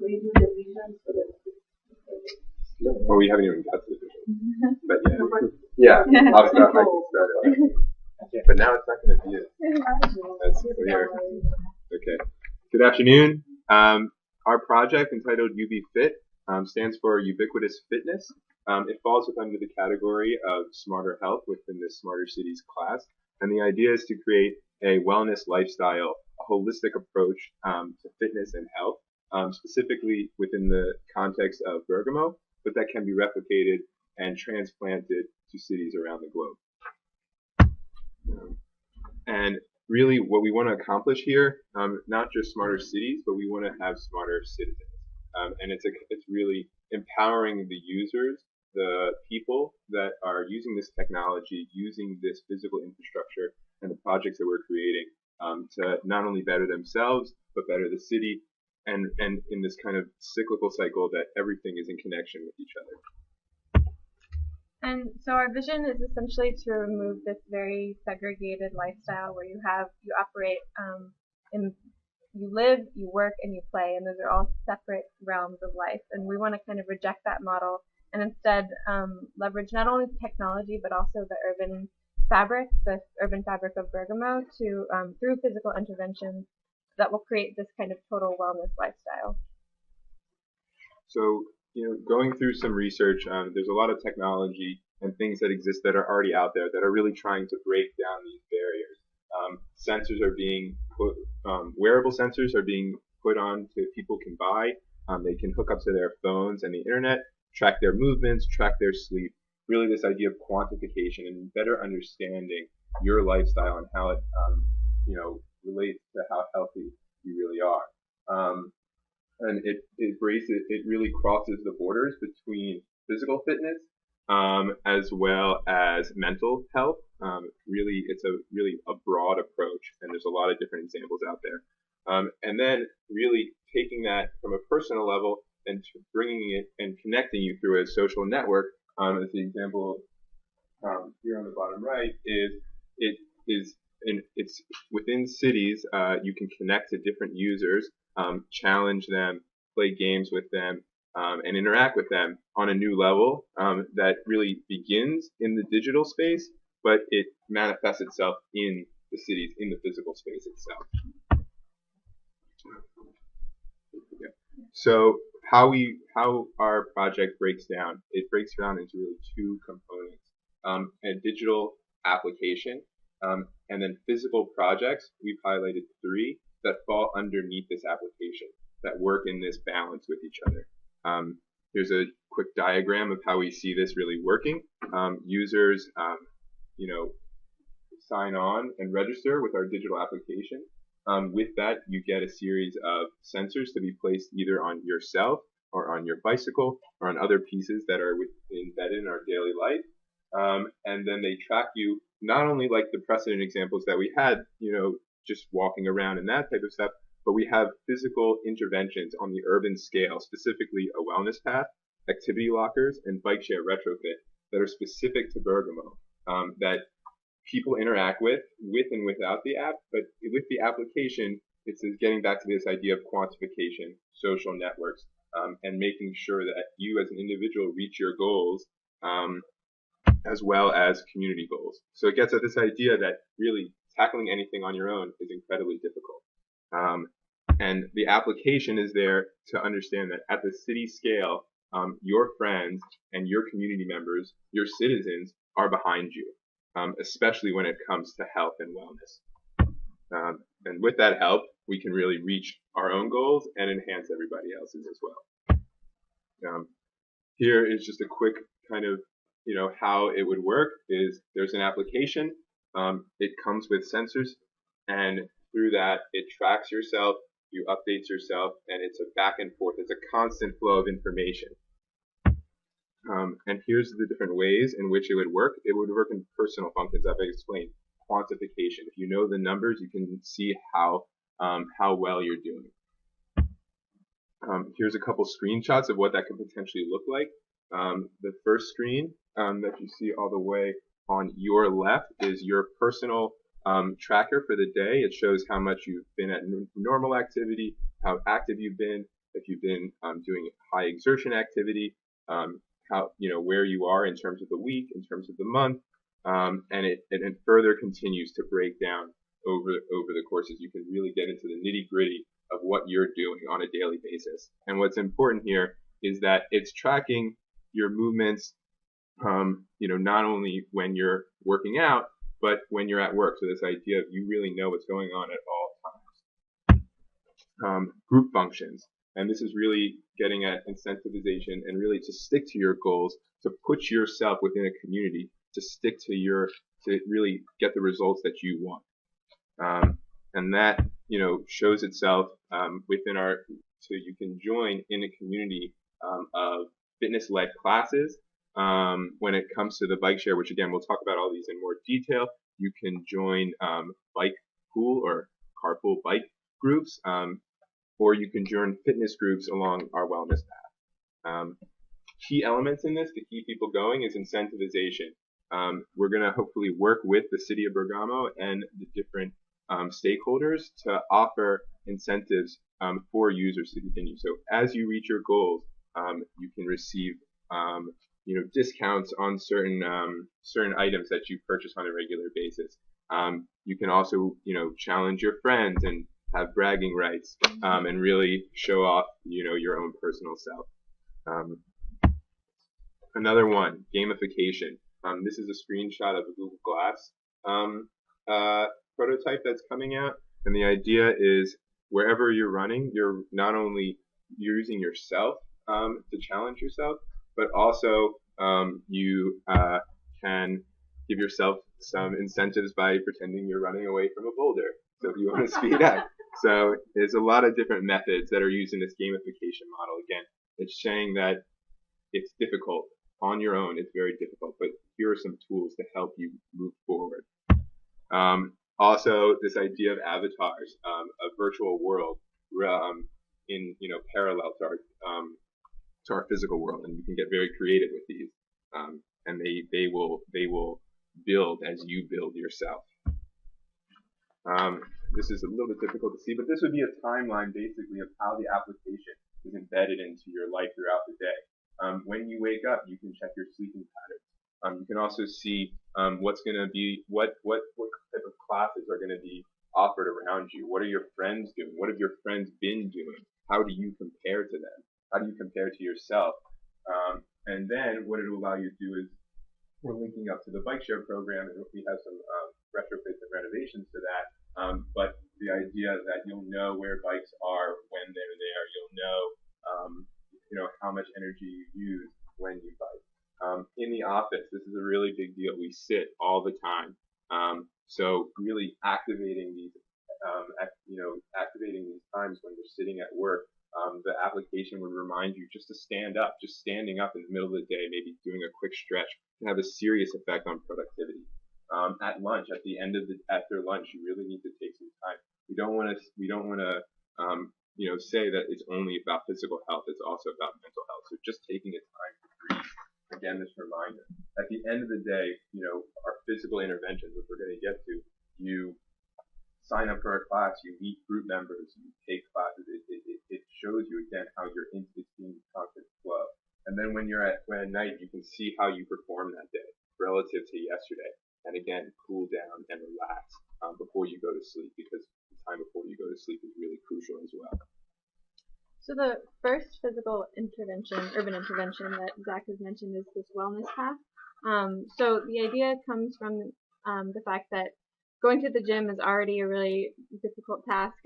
we do the vision for the. Well, we haven't even got to the vision. But yeah, I'll start my started. But now it's not going to be it. That's clear. Okay. Good afternoon. Our project entitled UB Fit stands for Ubiquitous Fitness. It falls under the category of Smarter Health within the Smarter Cities class. And the idea is to create a wellness lifestyle, a holistic approach to fitness and health, specifically within the context of Bergamo, but that can be replicated and transplanted to cities around the globe. And really what we want to accomplish here, not just smarter cities, but we want to have smarter citizens. And it's really empowering the users, the people that are using this technology, using this physical infrastructure and the projects that we're creating to not only better themselves, but better the city, and in this kind of cyclical cycle that everything is in connection with each other. And so our vision is essentially to remove this very segregated lifestyle where you operate, you live, you work, and you play, and those are all separate realms of life. And we want to kind of reject that model and instead leverage not only technology but also the urban fabric of Bergamo to through physical interventions that will create this kind of total wellness lifestyle. So, going through some research, there's a lot of technology and things that exist that are already out there that are really trying to break down these barriers. Sensors are being put, wearable sensors are being put on to people can buy. They can hook up to their phones and the internet, track their movements, track their sleep. Really this idea of quantification and better understanding your lifestyle and how it, relates to how healthy you really are. And it really crosses the borders between physical fitness as well as mental health. Really, it's a broad approach, and there's a lot of different examples out there. And then really taking that from a personal level and bringing it and connecting you through a social network. As the example here on the bottom right it's within cities. You can connect to different users, challenge them, play games with them, and interact with them on a new level that really begins in the digital space, but it manifests itself in the cities, in the physical space itself. So how our project breaks down, it breaks down into really two components: a digital application, and then physical projects. We've highlighted 3 that fall underneath this application that work in this balance with each other. Here's a quick diagram of how we see this really working. Users, sign on and register with our digital application. With that, you get a series of sensors to be placed either on yourself or on your bicycle or on other pieces that are embedded in our daily life. And then they track you not only like the precedent examples that we had, just walking around and that type of stuff, but we have physical interventions on the urban scale, specifically a wellness path, activity lockers, and bike share retrofit that are specific to Bergamo that people interact with and without the app. But with the application, it's getting back to this idea of quantification, social networks, and making sure that you as an individual reach your goals as well as community goals. So it gets at this idea that really tackling anything on your own is incredibly difficult. And the application is there to understand that at the city scale, your friends and your community members, your citizens, are behind you, especially when it comes to health and wellness. And with that help, we can really reach our own goals and enhance everybody else's as well. Here is just a quick kind of, how it would work is there's an application. It comes with sensors, and through that, it tracks yourself, you updates yourself, and it's a back and forth. It's a constant flow of information. And here's the different ways in which it would work. It would work in personal functions, as I explained. Quantification. If you know the numbers, you can see how well you're doing. Here's a couple screenshots of what that could potentially look like. The first screen that you see all the way on your left is your personal tracker for the day. It shows how much you've been at normal activity, how active you've been, if you've been doing high exertion activity, how, where you are in terms of the week, in terms of the month, and it further continues to break down over the courses. You can really get into the nitty gritty of what you're doing on a daily basis. And what's important here is that it's tracking your movements, not only when you're working out, but when you're at work. So this idea of you really know what's going on at all times. Group functions. And this is really getting at incentivization and really to stick to your goals, to put yourself within a community, to stick to really get the results that you want. And that, shows itself within so you can join in a community of fitness-led classes. When it comes to the bike share, which again, we'll talk about all these in more detail, you can join bike pool or carpool bike groups, or you can join fitness groups along our wellness path. Key elements in this to keep people going is incentivization. We're going to hopefully work with the city of Bergamo and the different stakeholders to offer incentives for users to continue. So as you reach your goals, you can receive discounts on certain items that you purchase on a regular basis. You can also challenge your friends and have bragging rights and really show off your own personal self. Another one, gamification. This is a screenshot of a Google Glass prototype that's coming out, and the idea is wherever you're running, you're not only using yourself to challenge yourself, but also you can give yourself some incentives by pretending you're running away from a boulder. So if you want to speed up. So there's a lot of different methods that are used in this gamification model. Again, it's saying that it's difficult. On your own, it's very difficult, but here are some tools to help you move forward. Also, this idea of avatars, a virtual world in parallel to our physical world, and you can get very creative with these, and they will build as you build yourself. This is a little bit difficult to see, but this would be a timeline basically of how the application is embedded into your life throughout the day. When you wake up, you can check your sleeping patterns. You can also see what's going to be what type of classes are going to be offered around you. What are your friends doing? What have your friends been doing? How do you compare to them? How do you compare to yourself? And then what it will allow you to do is we're linking up to the bike share program, and we have some retrofits and renovations to that. But the idea that you'll know where bikes are when they're there, you'll know how much energy you use when you bike. In the office, this is a really big deal. We sit all the time, so really activating these times when you're sitting at work. The application would remind you just to stand up. Just standing up in the middle of the day, maybe doing a quick stretch, can have a serious effect on productivity. At lunch, after lunch, you really need to take some time. We don't want to say that it's only about physical health. It's also about mental health. So just taking a time to breathe. Again, this reminder. At the end of the day, our physical interventions, which we're going to get to, you sign up for a class, you meet group members, you take classes. It shows you again how you're into this constant flow. And then when at night, you can see how you perform that day relative to yesterday. And again, cool down and relax before you go to sleep, because the time before you go to sleep is really crucial as well. So the first physical intervention, urban intervention that Zach has mentioned is this wellness path. So the idea comes from the fact that going to the gym is already a really difficult task.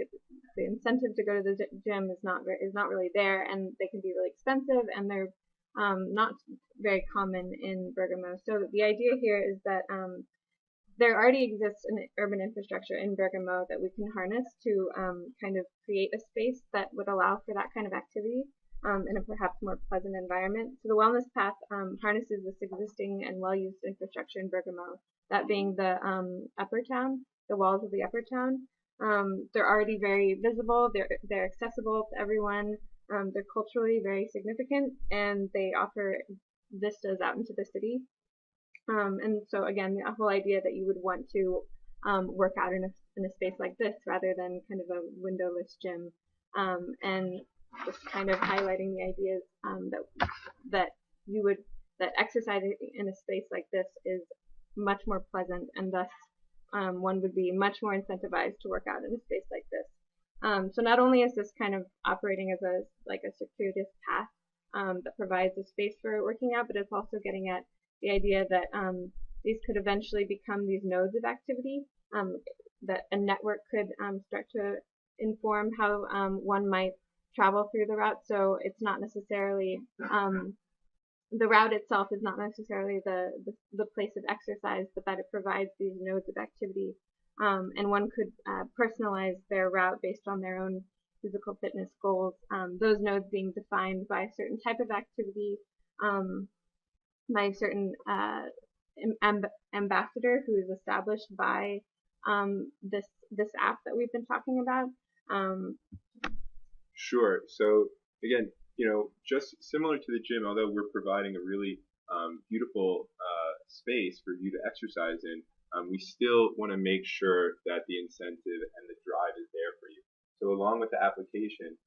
The incentive to go to the gym is not really there, and they can be really expensive, and they're not very common in Bergamo. So the idea here is that there already exists an urban infrastructure in Bergamo that we can harness to kind of create a space that would allow for that kind of activity in a perhaps more pleasant environment. So the wellness path harnesses this existing and well-used infrastructure in Bergamo, that being the upper town, the walls of the upper town. They're already very visible, they're accessible to everyone, they're culturally very significant, and they offer vistas out into the city. And so again, the whole idea that you would want to work out in a space like this rather than kind of a windowless gym. And just kind of highlighting the ideas that you would that exercising in a space like this is much more pleasant, and thus one would be much more incentivized to work out in a space like this. So not only is this kind of operating as a circuitous path that provides a space for working out, but it's also getting at the idea that these could eventually become these nodes of activity, that a network could start to inform how one might travel through the route. So it's not necessarily the route itself is not necessarily the place of exercise, but that it provides these nodes of activity, and one could personalize their route based on their own physical fitness goals. Those nodes being defined by a certain type of activity, by a certain ambassador who is established by this app that we've been talking about. Sure. So again, just similar to the gym, although we're providing a really beautiful space for you to exercise in, we still want to make sure that the incentive and the drive is there for you. So along with the application,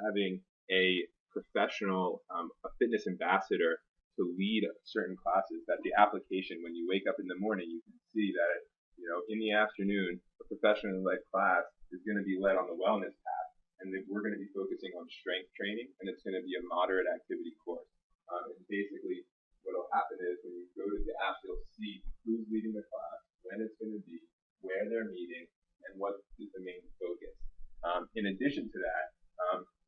having a professional, a fitness ambassador to lead certain classes, that the application, when you wake up in the morning, you can see that, in the afternoon, a professionally led class is going to be led on the wellness path, and then we're going to be focusing on strength training, and it's going to be a moderate activity course. And basically, what will happen is when you go to the app, you'll see who's leading the class, when it's going to be, where they're meeting, and what is the main focus. In addition to that,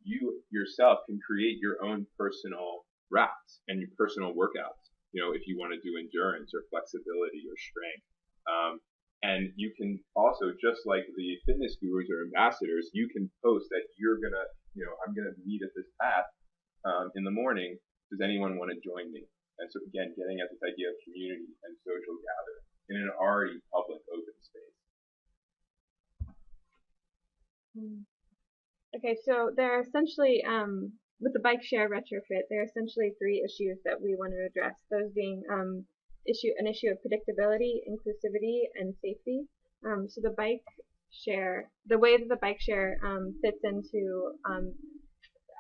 you yourself can create your own personal routes and your personal workouts. If you want to do endurance or flexibility or strength. And you can also, just like the fitness gurus or ambassadors, you can post that you're going to, I'm going to meet at this path in the morning. Does anyone want to join me? And so again, getting at this idea of community and social gathering in an already public open space. Okay, so there are essentially, with the bike share retrofit, there are essentially three issues that we want to address. Those being an issue of predictability, inclusivity, and safety. So the bike share, the way that the bike share fits into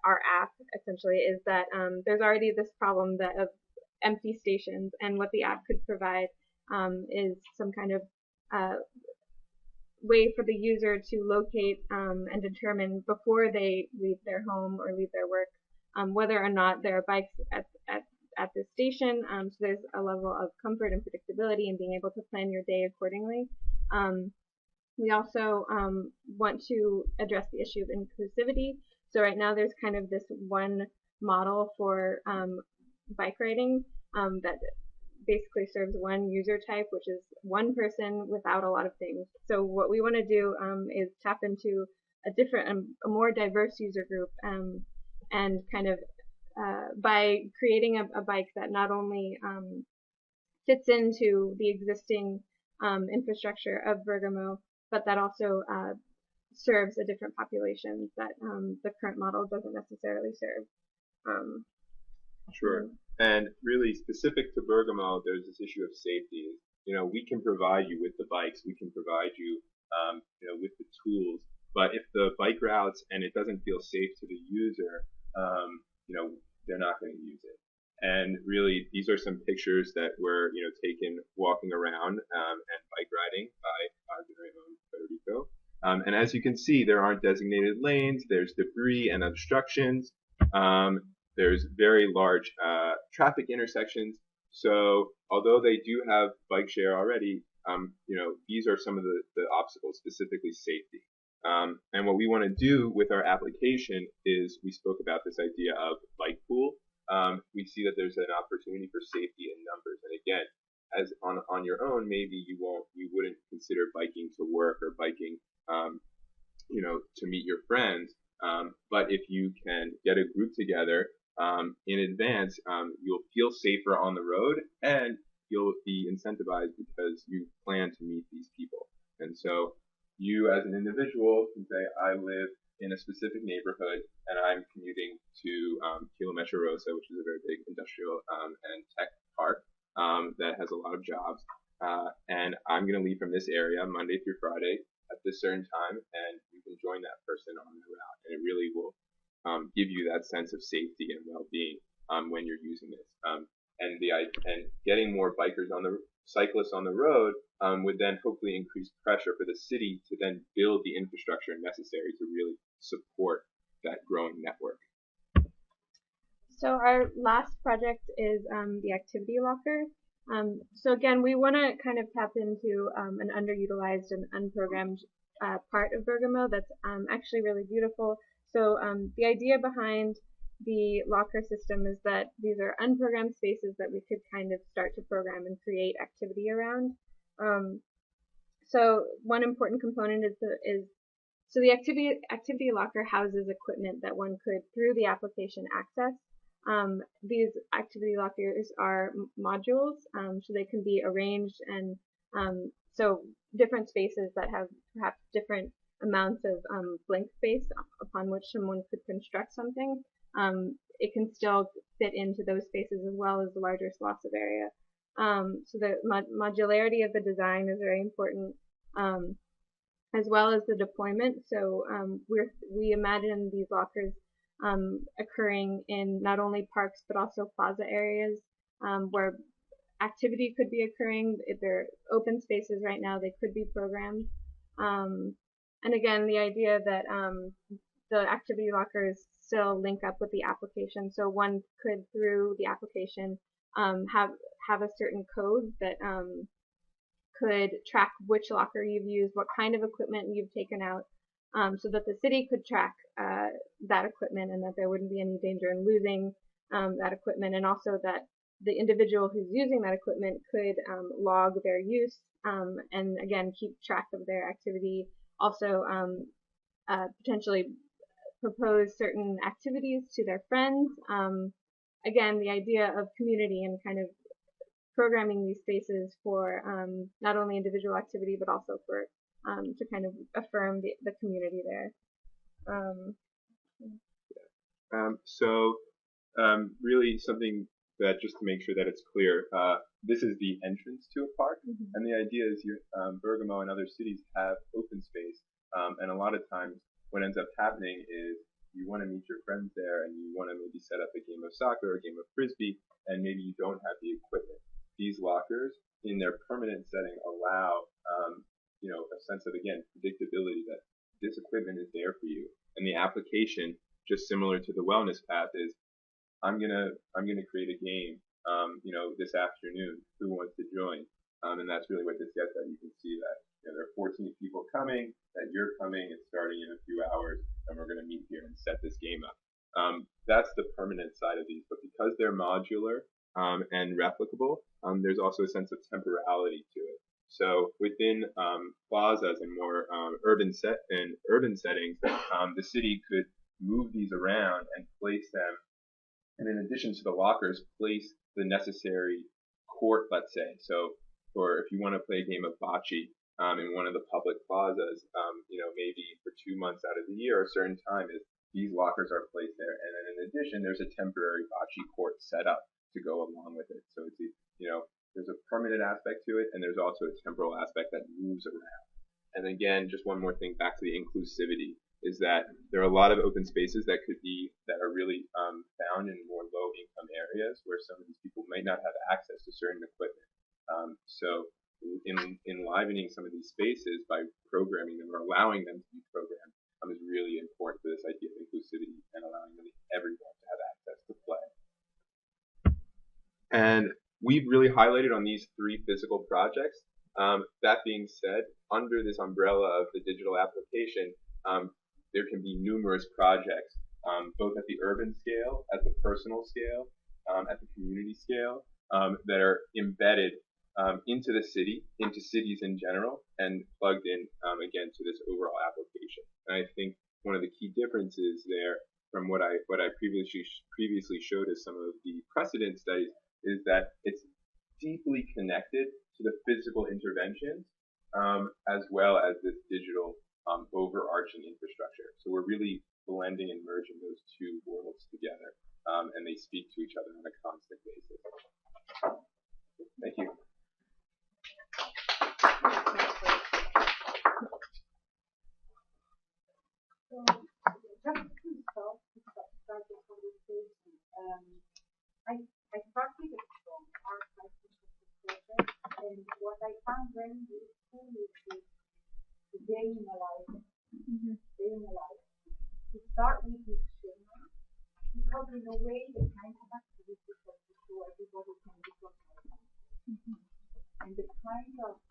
our app essentially is that there's already this problem of empty stations, and what the app could provide is some kind of way for the user to locate and determine before they leave their home or leave their work whether or not there are bikes at the station. So there's a level of comfort and predictability in being able to plan your day accordingly. We also want to address the issue of inclusivity. So right now there's kind of this one model for bike riding that basically serves one user type, which is one person without a lot of things. So what we want to do is tap into a more diverse user group, and kind of by creating a bike that not only fits into the existing infrastructure of Bergamo, but that also serves a different population that the current model doesn't necessarily serve. Sure. And really specific to Bergamo, there's this issue of safety. We can provide you with the bikes, we can provide you, with the tools, but if the bike routes and it doesn't feel safe to the user, they're not going to use it. And really, these are some pictures that were, taken walking around and bike riding by the very own Federico. And as you can see, there aren't designated lanes. There's debris and obstructions. There's very large traffic intersections. So although they do have bike share already, these are some of the obstacles, specifically safety. And what we want to do with our application is we spoke about this idea of bike pool. We see that there's an opportunity for safety in numbers. And again, as on your own, maybe you wouldn't consider biking to work or biking, to meet your friends. But if you can get a group together in advance, you'll feel safer on the road, and you'll be incentivized because you plan to meet these people. And so you as an individual can say, I live in a specific neighborhood and I'm commuting to Kilometra Rosa, which is a very big industrial and tech park that has a lot of jobs. And I'm going to leave from this area Monday through Friday at this certain time, and you can join that person on the route, and it really will give you that sense of safety and well-being when you're using this. And getting more cyclists on the road would then hopefully increase pressure for the city to then build the infrastructure necessary to really support that growing network. So our last project is the activity locker. So again, we want to kind of tap into an underutilized and unprogrammed part of Bergamo that's actually really beautiful. So the idea behind the locker system is that these are unprogrammed spaces that we could kind of start to program and create activity around. So one important component is the activity locker houses equipment that one could, through the application, access. These activity lockers are modules, so they can be arranged, and so different spaces that have perhaps different amounts of blank space upon which someone could construct something. It can still fit into those spaces as well as the larger swaths of area. So the modularity of the design is very important, as well as the deployment. So we imagine these lockers occurring in not only parks but also plaza areas where activity could be occurring. If they're open spaces right now, they could be programmed. And again, the idea that the activity lockers still link up with the application, so one could, through the application, have a certain code that could track which locker you've used, what kind of equipment you've taken out, so that the city could track that equipment and that there wouldn't be any danger in losing that equipment, and also that the individual who's using that equipment could log their use and again keep track of their activity. Also potentially propose certain activities to their friends. Again, the idea of community and kind of programming these spaces for not only individual activity but also for to kind of affirm the community there. Really something that, just to make sure that it's clear, this is the entrance to a park, and the idea is Bergamo and other cities have open space, and a lot of times what ends up happening is you want to meet your friends there and you want to maybe set up a game of soccer or a game of frisbee, and maybe you don't have the equipment. These lockers, in their permanent setting, allow a sense of, again, predictability, that this equipment is there for you. And the application, just similar to the wellness path, is I'm gonna create a game, this afternoon. Who wants to join? And that's really what this gets at. You can see that there are 14 people coming, that you're coming, it's starting in a few hours, and we're going to meet here and set this game up. That's the permanent side of these, but because they're modular and replicable, there's also a sense of temporality to it. So within plazas and more urban settings, the city could move these around and place them, and in addition to the lockers, place the necessary court, let's say. So if you want to play a game of bocce in one of the public plazas, maybe for 2 months out of the year, a certain time, these lockers are placed there. And then in addition, there's a temporary bocce court set up to go along with it. So it's, there's a permanent aspect to it, and there's also a temporal aspect that moves around. And again, just one more thing back to the inclusivity, is that there are a lot of open spaces that are really found in more low income areas where some of these people might not have access to certain equipment. So enlivening some of these spaces by programming them or allowing them to be programmed is really important for this idea of inclusivity and allowing really everyone to have access to play. And we've really highlighted on these 3 physical projects. That being said, under this umbrella of the digital application, there can be numerous projects, both at the urban scale, at the personal scale, at the community scale, that are embedded into the city, into cities in general, and plugged in, again, to this overall application. And I think one of the key differences there from what I previously showed as some of the precedent studies is that it's deeply connected to the physical interventions, as well as this digital overarching infrastructure. So we're really blending and merging those 2 worlds together, and they speak to each other on a constant basis. Thank you. um, I started a strong archive project, and what I found very useful is the day in a life, day in a life. To start with this schema, because in a way the kind of activities that we do, everybody can do something. And the kind of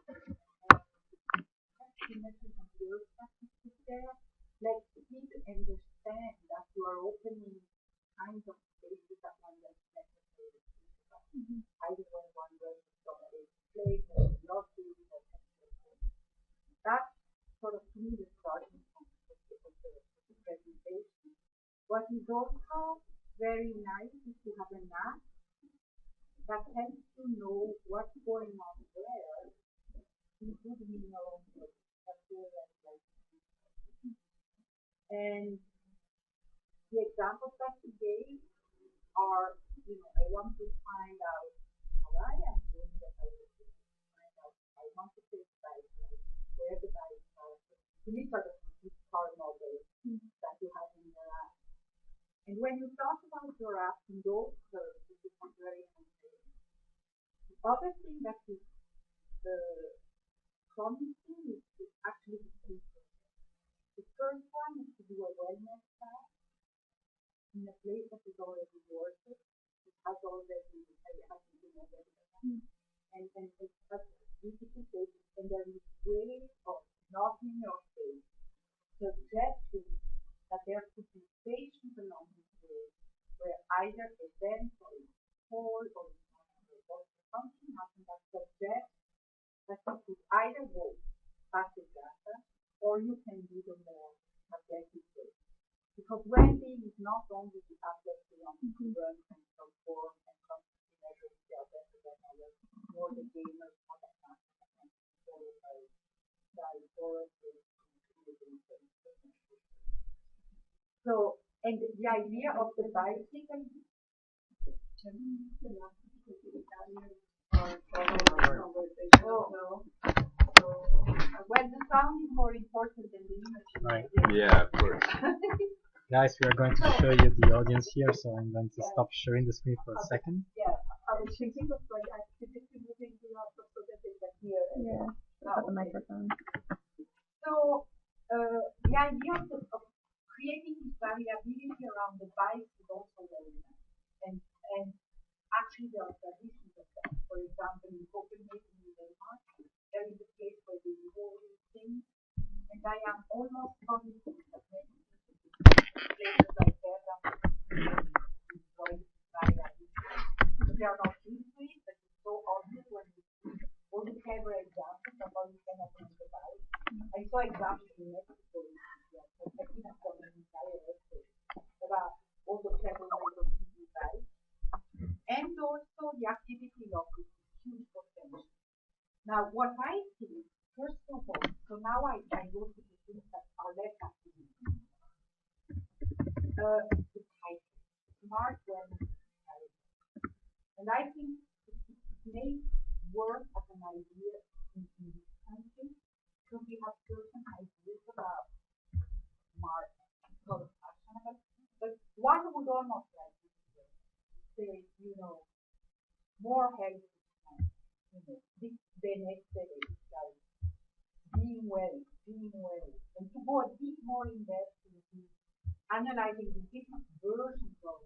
activities and work practices there, let people understand that you are opening kinds of spaces that one doesn't necessarily think about. Either when one goes to somebody's place or lobby or that's sort of to me the starting point of the presentation. What is also very nice is to have an app that helps you know what's going on there, including your own place. And the examples that you gave are, I want to find out how I am doing that. I want to find out, I want to take sites, where the sites are. So these are the part models that you have in your app. And when you talk about your app in those terms, it becomes very interesting. The other thing that is promising is actually the two things. The first one is to do a wellness class in a place that is already working. It has already been already. And it has beautiful places, and there is ways of not in your face suggesting that there could be stations along the way where either events or hall or something happens that suggests that you could either go passive data or you can do the more athletic way. Because well-being is not only the athletic on run and perform and constantly measure yourself better than others, nor the gamers, not the and followed by authorities. So, and the idea of the bicycle well, the sound is more important than the image. Right. Yeah, of course. Guys, we are going to show you the audience here, so I'm going to stop sharing the screen for a second. Yeah, I was thinking of like activity moving the laptop so that they can hear. Yeah, about the microphone. So, the idea of creating this variability around the bike is also very nice. And actually there are traditions of that. For example, in Copenhagen, in Denmark, there is a place where they do all these things. And I am almost convinced that maybe places like that enjoy variability. They are not used to it, but it's so obvious when you see all the clever examples of how you can open the bike. I saw examples in Mexico, I think I've got an entire essay about all the clever ways of using bikes. And also the activity log is huge potential. Now, what I see, first of all, so now I go to the things that are less activity. The type, smart wellness type. And I think it may work as an idea in this country, because we have certain ideas about smart, sort of fashionable, but one would almost like to say, more healthy, this benefit, like being well, and to go a bit more in depth into analyzing the different versions of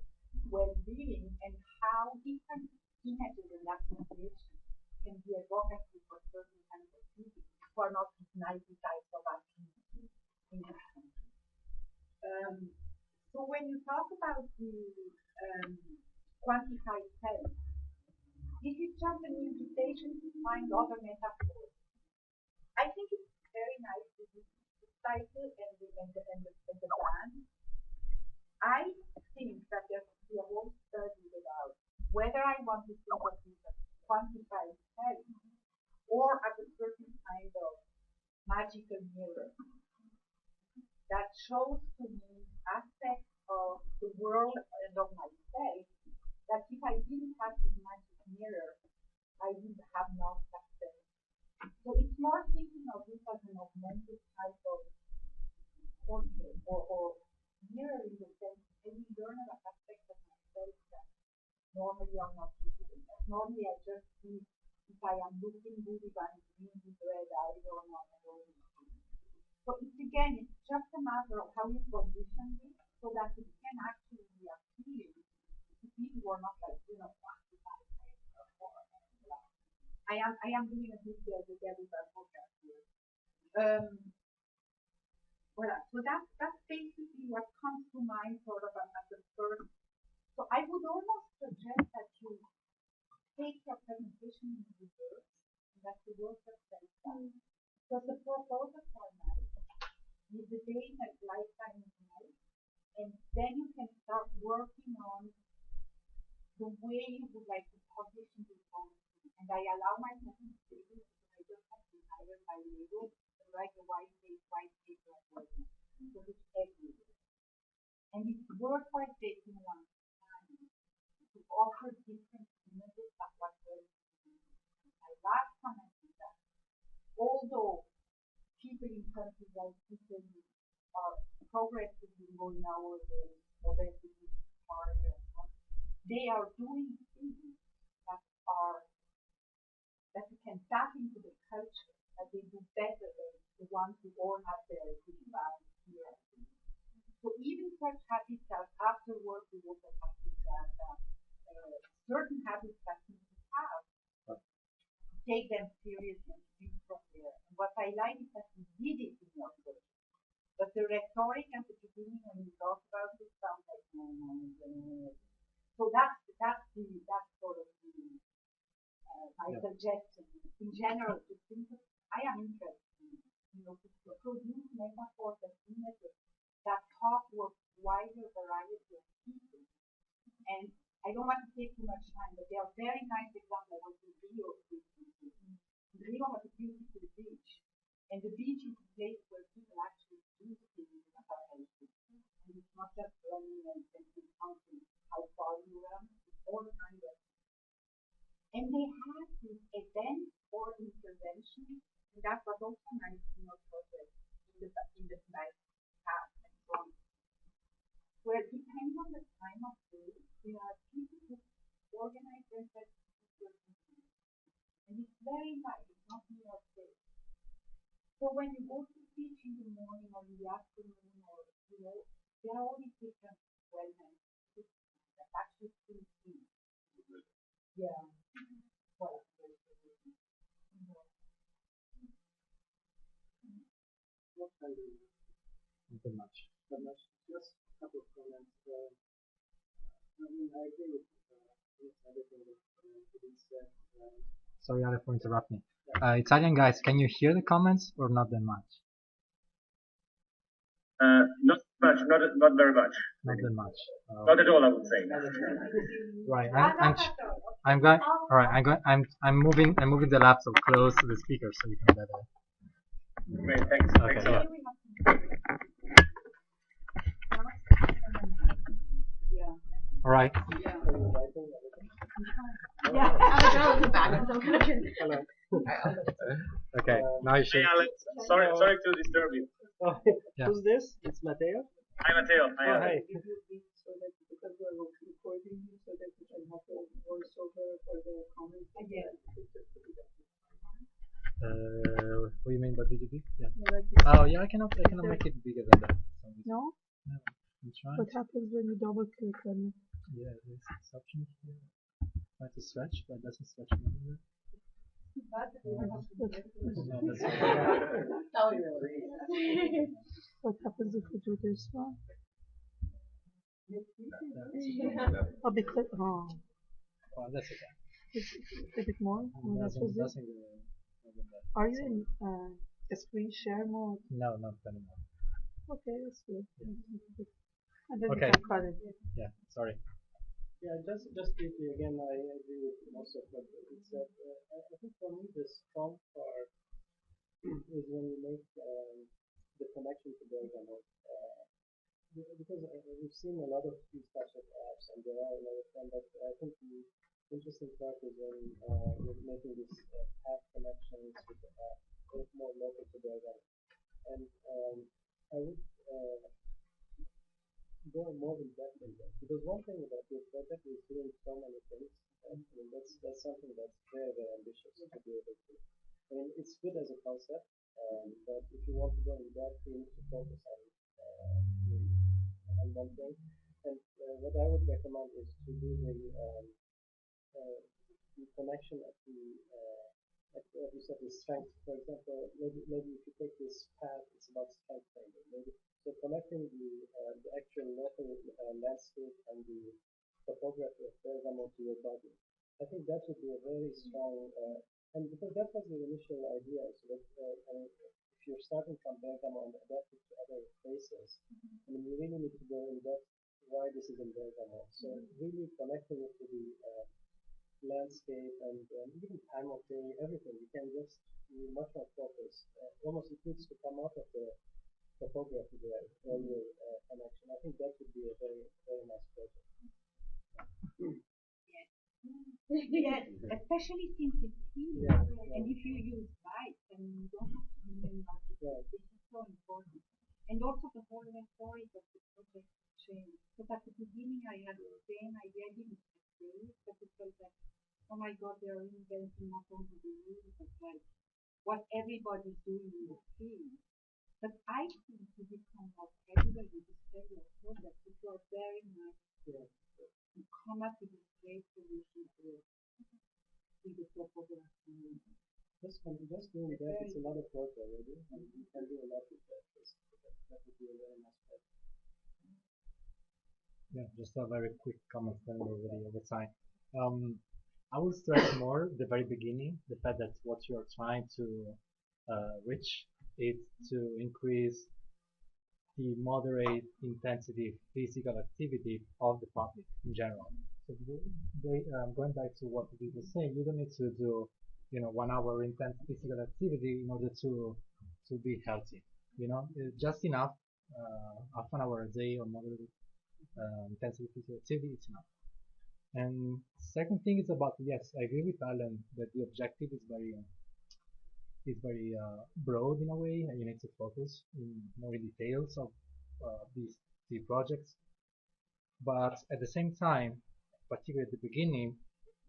well-being and how different images and associations can be evocative for certain kinds of people who are not these 90 types of activities in this country. So when you talk about the quantified health, this is just an invitation to find other metaphors. I think it's very nice to use the cycle and the band. I think that there could be a whole study about whether I want to think of this as quantified health or as a certain kind of magical mirror that shows to me aspects of the world and of myself that if I didn't have this magic mirror, I would have not success. So it's more thinking of this as an augmented type of portrait or mirror in the sense that we learn about aspects of myself that Normally I'm not considering that. Normally I just see if I am looking good, if I'm green with red eyes or not. So it's again, it's just a matter of how you position it so that it can actually be appealing to people who are not like, classified. I am doing a bit the devil's advocate here. Voilà. So that's basically what comes to mind sort of as a first. So I would almost suggest that you take your presentation in reverse, and that you work yourself down. Because the proposal format is the day that lifetime is life, and then you can start working on the way you would like to position this policy. And I allow myself to say this because I just have to hire my label, write a white paper at work. So it's everywhere. And it's worthwhile taking one time to offer different images of what we're doing. My last comment is that although people in countries like Italy are progressively going nowadays, obesity is harder, they are doing things that are that you can tap into the culture, that they do better than the ones who all have their pretty bad here. So even such habits as after work we also practice that certain habits that people have, take them seriously and build from there. And what I like is that we did it in your culture. But the rhetoric at the beginning when you talk about this sounds like so that's sort of my suggestion in general to think of, I am interested in, to produce metaphors and images that talk to a wider variety of people. And I don't want to take too much time, but there are very nice examples. I was in Rio recently. Rio has a beautiful beach, and the beach is a place where people actually do things about health. And it's not just running and counting how far you run, it's all kinds of. And they have this event or intervention, and that was also nice in your project in the night past and so on. Where depending on the time of day, there are people who organize themselves to certain things. And it's very nice, it's not New York State. So when you go to the beach in the morning or in the afternoon or there are all these different wellness that actually still see. Yeah. Well, Not much. Just a couple of comments. I agree with everything that been said. Sorry, Ale, for interrupting. Italian guys, can you hear the comments or not that much? Not much, not very much. Not that much. Not at all, I would say. Right. I'm going. All right. I'm moving the laptop close to the speaker so you can better. Great. Thanks. Okay. Thanks a lot. All right. Yeah, I was back. I'm kind of Hello. Okay. Now you should. Hey, Alex. Sorry to disturb you. Yeah. Who's this? It's Matteo. Hi, Matteo. Hi, Alex. Because we're recording you so that you can have a voiceover for the comments again. What do you mean by BDB? Yeah. Oh yeah, I cannot make it bigger than that. No? No. I'm trying. What happens when you double click on it? Yeah, there's this option here. Try to stretch, but it doesn't stretch anymore. What happens if we do this one? Oh, because, oh, Oh, that's okay. it's a bit more? Oh, that was it. Doesn't go more than that. Are you in a screen share mode? No, not anymore. Okay, that's good. And then Okay. you can cut it. Yeah, sorry. Yeah, just briefly again, I agree with most of what you said. I think for me the strong part is when you make the connection to Bergamo. Because we've seen a lot of these types of apps, and there are a lot of them, but I think the interesting part is when you're making these app connections with the app, more local to Bergamo. And I would go more in depth in that. Because one thing about your project is doing so many things. I mean, that's something that's very, very ambitious to be able to. I mean, it's good as a concept, but if you want to go in depth, you need to focus on one thing. And what I would recommend is to do the connection of like what you said, the strength. For example, maybe if you take this path, it's about strength training. Maybe so connecting the actual local landscape and the topography of Bergamo to your body. I think that would be a very strong, and because that was the initial idea, so that I mean, if you're starting from Bergamo and adapting to other places, I mean, you really need to go in depth why this is in Bergamo. So really connecting it to the landscape and even time of day, everything. You can just be much more focused. Almost it needs to come out of the topography there, all your connection. I think that would be a very, very nice project. Yes, especially since it's here. Yeah, And if you use bikes and you don't have to use right. this is so important. And also the whole story of the project changed. Because at the beginning I had the same idea, I didn't say it, but it felt like, oh my god, they're reinventing not only the rules, but like what everybody's doing in the field. But I think to become more everybody to say your project, if you are very nice to come up with a great solution to the topography. Just doing that, it's another project already, and you can do a lot with that. That would be a very nice project. Yeah, just a very quick comment then already over time. I will stress more the very beginning, the fact that what you are trying to reach is to increase the moderate intensity physical activity of the public in general. So going back to what we were saying, you don't need to do 1 hour intense physical activity in order to be healthy. Just enough, half an hour a day or moderate intensity physical activity is enough. And second thing is about, yes, I agree with Alan that the objective is very broad in a way, and you need to focus more in details of these three projects. But at the same time, particularly at the beginning,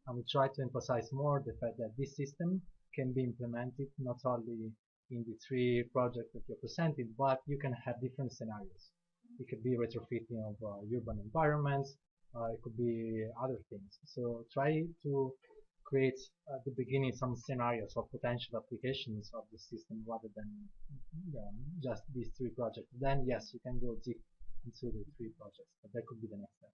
I will try to emphasize more the fact that this system can be implemented not only in the three projects that you're presenting, but you can have different scenarios. It could be retrofitting of urban environments, it could be other things. So try to create at the beginning some scenarios of potential applications of the system rather than just these three projects. Then yes, you can go deep into the three projects, but that could be the next step.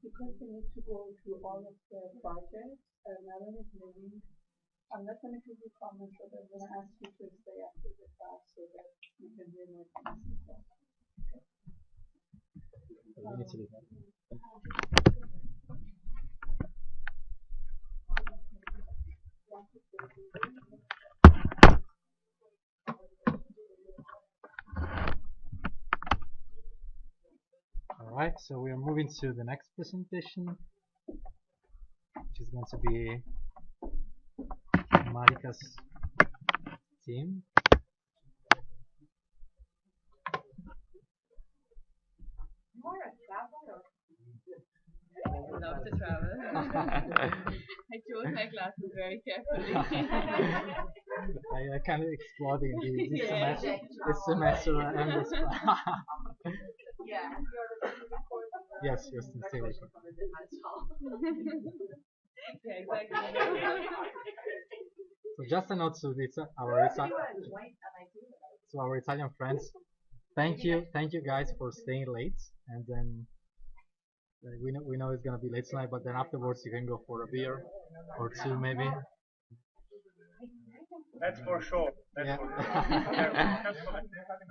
Because we need to go through all of the projects, Melanie is leaving. I'm not going to give you comments, but I'm going to ask you to stay after the class so that you can hear my comments as well. We need to leave that. Alright, so we are moving to the next presentation, which is going to be Marika's team. More a traveler. I love to travel. I chose my classes very carefully. I kind of exploding this semester and this class. Yeah. Yes, you're still recording. Yeah, exactly. So just a note to our Italian friends. Thank you guys for staying late, and then we know it's gonna be late tonight, but then afterwards you can go for a beer or two maybe. That's for sure. Yeah.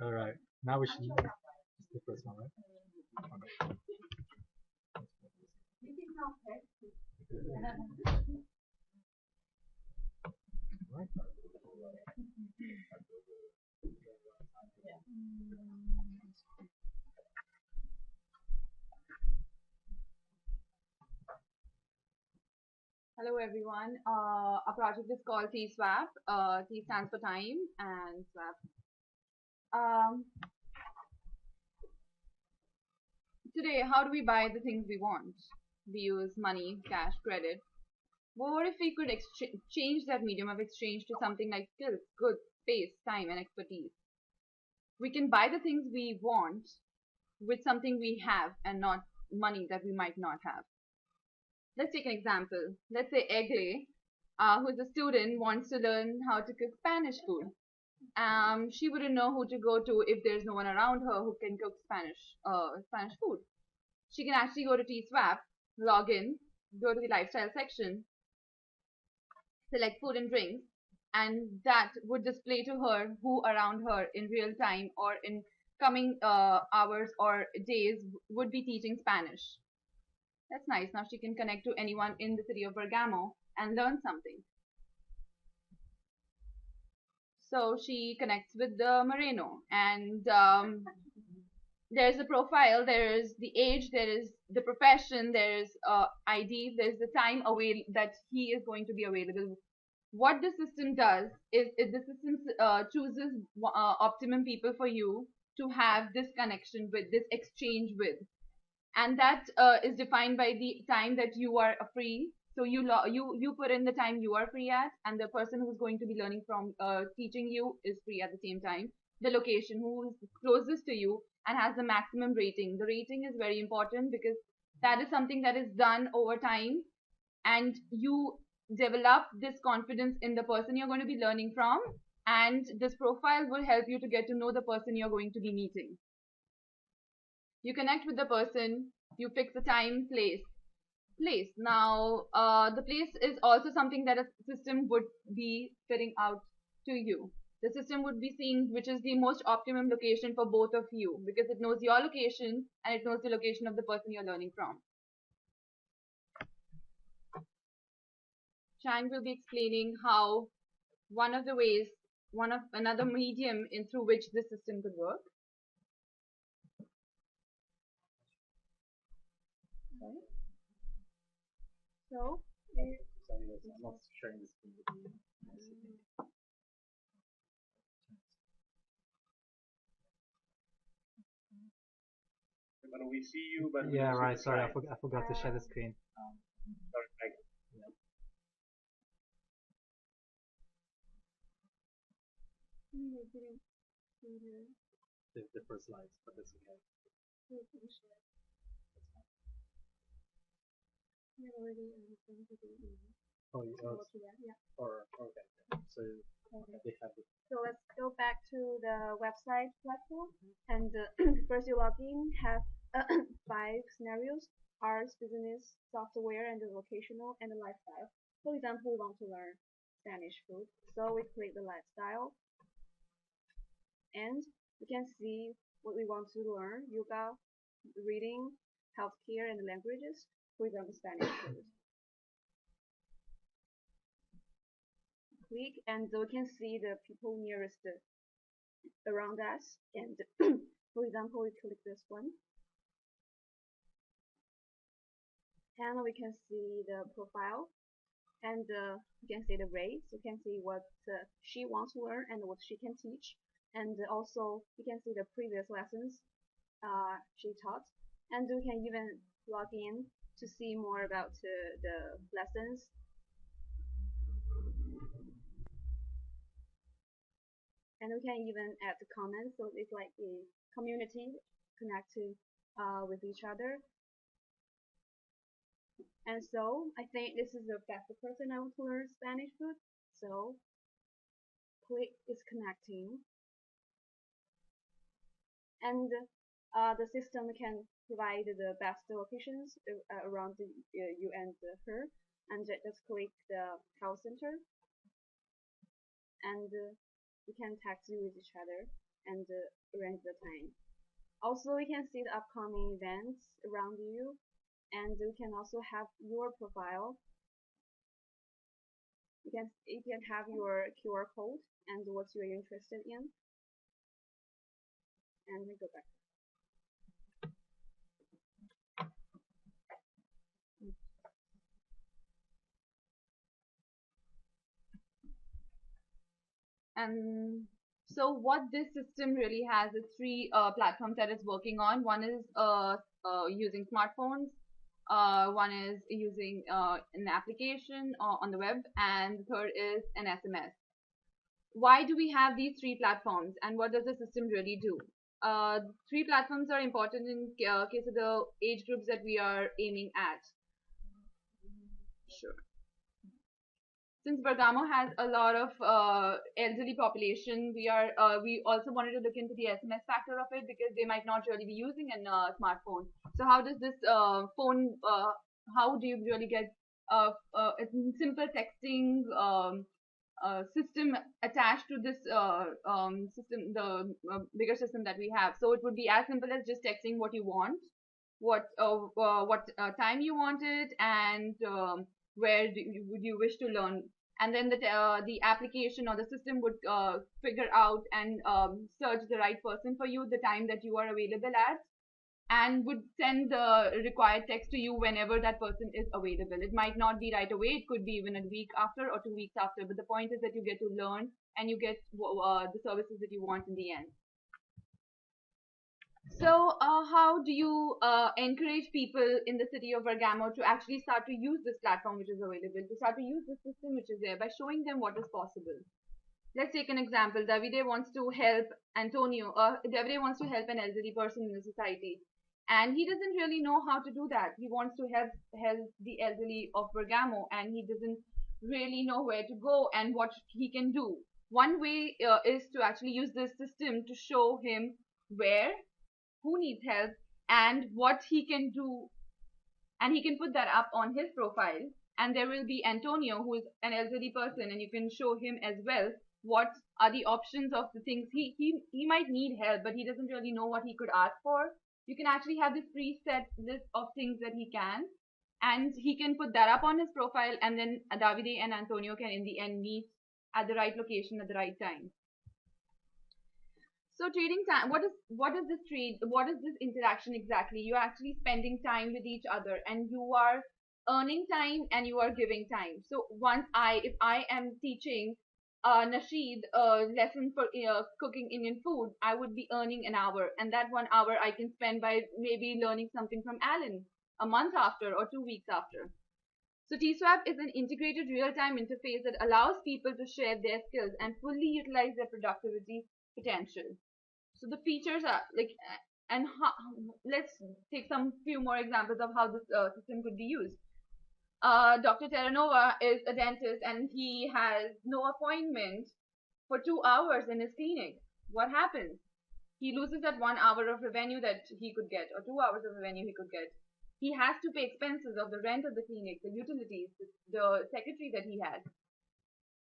All right. Now we should. It's the first one, right? Okay. Right. Hello everyone. Our project is called T-Swap. T stands for time and swap. today, how do we buy the things we want? We use money, cash, credit. But what if we could change that medium of exchange to something like skills, goods, space, time, and expertise? We can buy the things we want with something we have and not money that we might not have. Let's take an example. Let's say Egle, who's a student, wants to learn how to cook Spanish food. She wouldn't know who to go to if there's no one around her who can cook Spanish food. She can actually go to TSWAP, log in, go to the lifestyle section, select food and drinks, and that would display to her who around her in real time or in coming hours or days would be teaching Spanish. That's nice. Now she can connect to anyone in the city of Bergamo and learn something. So she connects with the Moreno, and there's a profile, there is the age, there is the profession, there is ID, there's the time that he is going to be available. What the system does is the system chooses optimum people for you to have this connection with, this exchange with, and that is defined by the time that you are free. So you put in the time you are free at, and the person who's going to be learning from teaching you is free at the same time. The location, who is closest to you and has the maximum rating. The rating is very important because that is something that is done over time, and you develop this confidence in the person you're going to be learning from, and this profile will help you to get to know the person you're going to be meeting. You connect with the person, you fix the time, place. Now, the place is also something that a system would be fitting out to you. The system would be seeing which is the most optimum location for both of you, because it knows your location and it knows the location of the person you're learning from. Chang will be explaining how another medium through which this system could work. Okay. So, Sorry, I'm not sharing the screen with you. But we see you, but yeah, right. Sorry, I forgot to share the screen. Sorry, The first slides, but that's okay. Oh, you or okay. So they have it. So let's go back to the website platform, and first you log in, have 5 scenarios: arts, business, software, and the vocational, and the lifestyle. For example, we want to learn Spanish food, so we click the lifestyle, and we can see what we want to learn: yoga, reading, healthcare, and languages. For example, Spanish food. Click, and we can see the people nearest around us, and for example, we click this one, and we can see the profile, and we can see the rates. We can see what she wants to learn and what she can teach, and also we can see the previous lessons she taught, and we can even log in to see more about the lessons. And we can even add the comments, so it's like a community connecting with each other. And so I think this is the best person I want to learn Spanish food. So click is connecting, and the system can provide the best locations around you and her, and just click the health center, and we can text with each other and arrange the time. Also, we can see the upcoming events around you, and we can also have your profile. You can have your QR code and what you're interested in. And we go back. And So what this system really has is three platforms that it's working on. One is using smartphones. One is using an application on the web, and the third is an SMS. Why do we have these three platforms, and what does the system really do? Three platforms are important in case of the age groups that we are aiming at. Sure. Since Bergamo has a lot of elderly population, we also wanted to look into the SMS factor of it because they might not really be using a smartphone. So how does this phone? How do you really get a simple texting system attached to this system, the bigger system that we have? So it would be as simple as just texting what you want, what time you want it, and where would you wish to learn, and then the application or the system would figure out and search the right person for you, the time that you are available at, and would send the required text to you whenever that person is available. It might not be right away, it could be even a week after or 2 weeks after, but the point is that you get to learn and you get the services that you want in the end. So, how do you encourage people in the city of Bergamo to actually start to use this platform which is available, to start to use this system which is there, by showing them what is possible? Let's take an example. Davide wants to help Antonio. Davide wants to help an elderly person in the society, and he doesn't really know how to do that. He wants to help the elderly of Bergamo, and he doesn't really know where to go and what he can do. One way is to actually use this system to show him where, who needs help, and what he can do, and he can put that up on his profile, and there will be Antonio, who is an elderly person, and you can show him as well what are the options of the things he might need help, but he doesn't really know what he could ask for. You can actually have this preset list of things that he can, and he can put that up on his profile, and then Davide and Antonio can in the end meet at the right location at the right time. So trading time, what is this trade? What is this interaction exactly? You're actually spending time with each other, and you are earning time and you are giving time. So if I am teaching Nasheed a lesson for cooking Indian food, I would be earning an hour, and that 1 hour I can spend by maybe learning something from Alan a month after or 2 weeks after. So TSWAP is an integrated real-time interface that allows people to share their skills and fully utilize their productivity potential. So the features are like, and let's take some few more examples of how this system could be used. Dr. Terranova is a dentist and he has no appointment for 2 hours in his clinic. What happens? He loses that 1 hour of revenue that he could get, or 2 hours of revenue he could get. He has to pay expenses of the rent of the clinic, the utilities, the secretary that he has.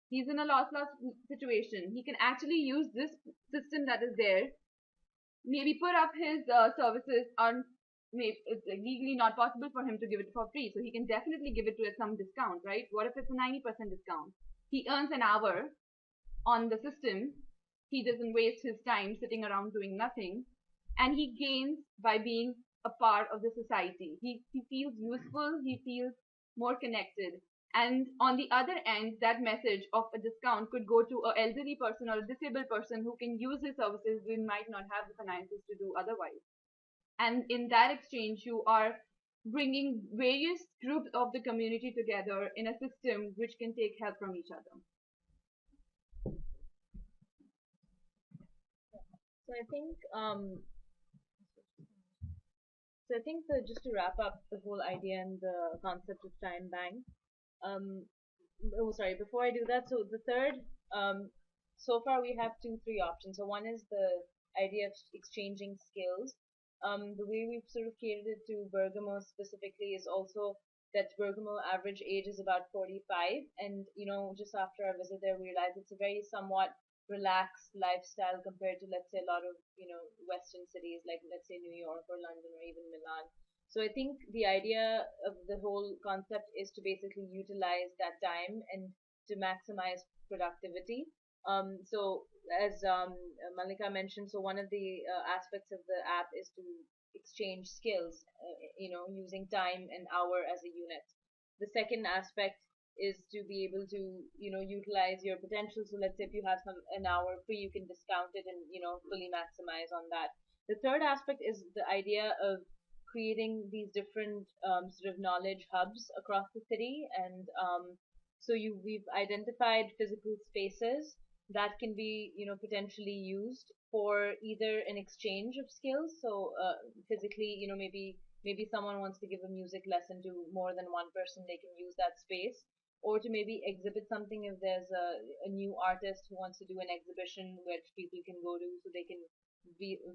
He's in a loss-loss situation. He can actually use this system that is there, maybe put up his services on, maybe it's legally not possible for him to give it for free, so he can definitely give it to at some discount, right? What if it's a 90% discount? He earns an hour on the system, he doesn't waste his time sitting around doing nothing, and he gains by being a part of the society. He feels useful, he feels more connected. And on the other end, that message of a discount could go to an elderly person or a disabled person who can use his services who might not have the finances to do otherwise. And in that exchange, you are bringing various groups of the community together in a system which can take help from each other. So I think just to wrap up the whole idea and the concept of time bank. Before I do that, so the third, so far we have three options. So one is the idea of exchanging skills. The way we've sort of catered it to Bergamo specifically is also that Bergamo average age is about 45, and just after our visit there, we realized it's a very somewhat relaxed lifestyle compared to, let's say, a lot of Western cities like, let's say, New York or London or even Milan. So I think the idea of the whole concept is to basically utilize that time and to maximize productivity. So as Malika mentioned, so one of the aspects of the app is to exchange skills, using time and hour as a unit. The second aspect is to be able to, utilize your potential. So let's say if you have an hour free, you can discount it and, fully maximize on that. The third aspect is the idea of creating these different sort of knowledge hubs across the city. And so we've identified physical spaces that can be, potentially used for either an exchange of skills. So physically, maybe someone wants to give a music lesson to more than one person, they can use that space. Or to maybe exhibit something if there's a new artist who wants to do an exhibition which people can go to, so they can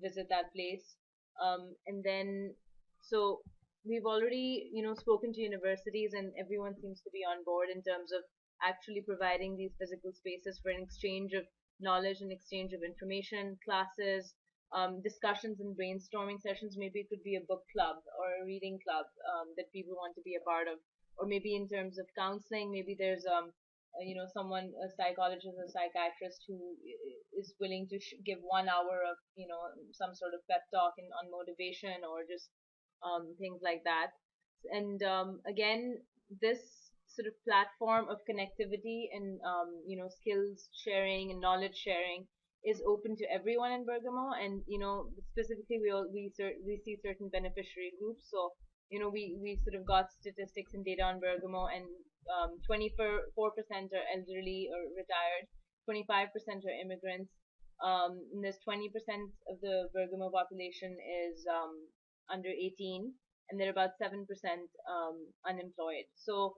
visit that place. And then, so we've already, spoken to universities, and everyone seems to be on board in terms of actually providing these physical spaces for an exchange of knowledge and exchange of information, classes, discussions and brainstorming sessions. Maybe it could be a book club or a reading club that people want to be a part of. Or maybe in terms of counseling, maybe there's someone, a psychologist or psychiatrist who is willing to give 1 hour of, some sort of pep talk on motivation, or just things like that. And again, this sort of platform of connectivity and skills sharing and knowledge sharing is open to everyone in Bergamo. And specifically, we see certain beneficiary groups. So we sort of got statistics and data on Bergamo, and 24% are elderly or retired, 25% are immigrants, and there's 20% of the Bergamo population is under 18, and they're about 7% unemployed. So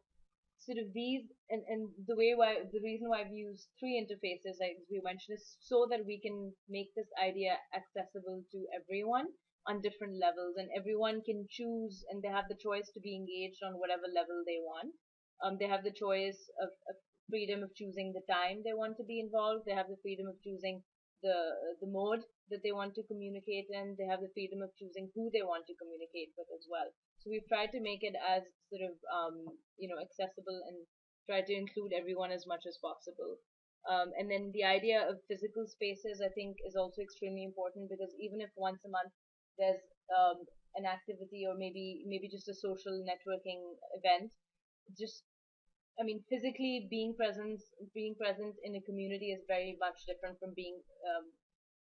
sort of these, and the reason why we use three interfaces, like we mentioned, is so that we can make this idea accessible to everyone on different levels, and everyone can choose, and they have the choice to be engaged on whatever level they want. They have the choice of freedom of choosing the time they want to be involved. They have the freedom of choosing the mode that they want to communicate in. They have the freedom of choosing who they want to communicate with as well. So we've tried to make it as sort of accessible, and try to include everyone as much as possible. And then the idea of physical spaces, I think, is also extremely important, because even if once a month there's an activity, or maybe just a social networking event, just, I mean, physically being present in a community is very much different from being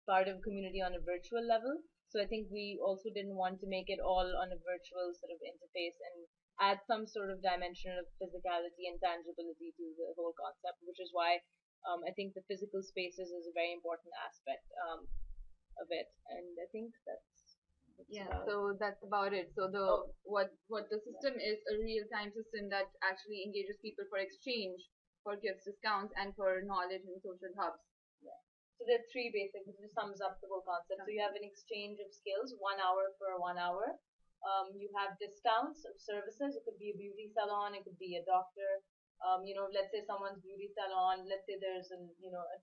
part of a community on a virtual level. So I think we also didn't want to make it all on a virtual sort of interface, and add some sort of dimension of physicality and tangibility to the whole concept, which is why I think the physical spaces is a very important aspect of it. And I think that's Yeah, about so that's about it. So what the system is, a real-time system that actually engages people for exchange, for gifts, discounts, and for knowledge and social hubs. So there are three basic, which just sums up the whole concept. So you have an exchange of skills, 1 hour for 1 hour. You have discounts of services. It could be a beauty salon. It could be a doctor. Let's say someone's beauty salon. Let's say there's a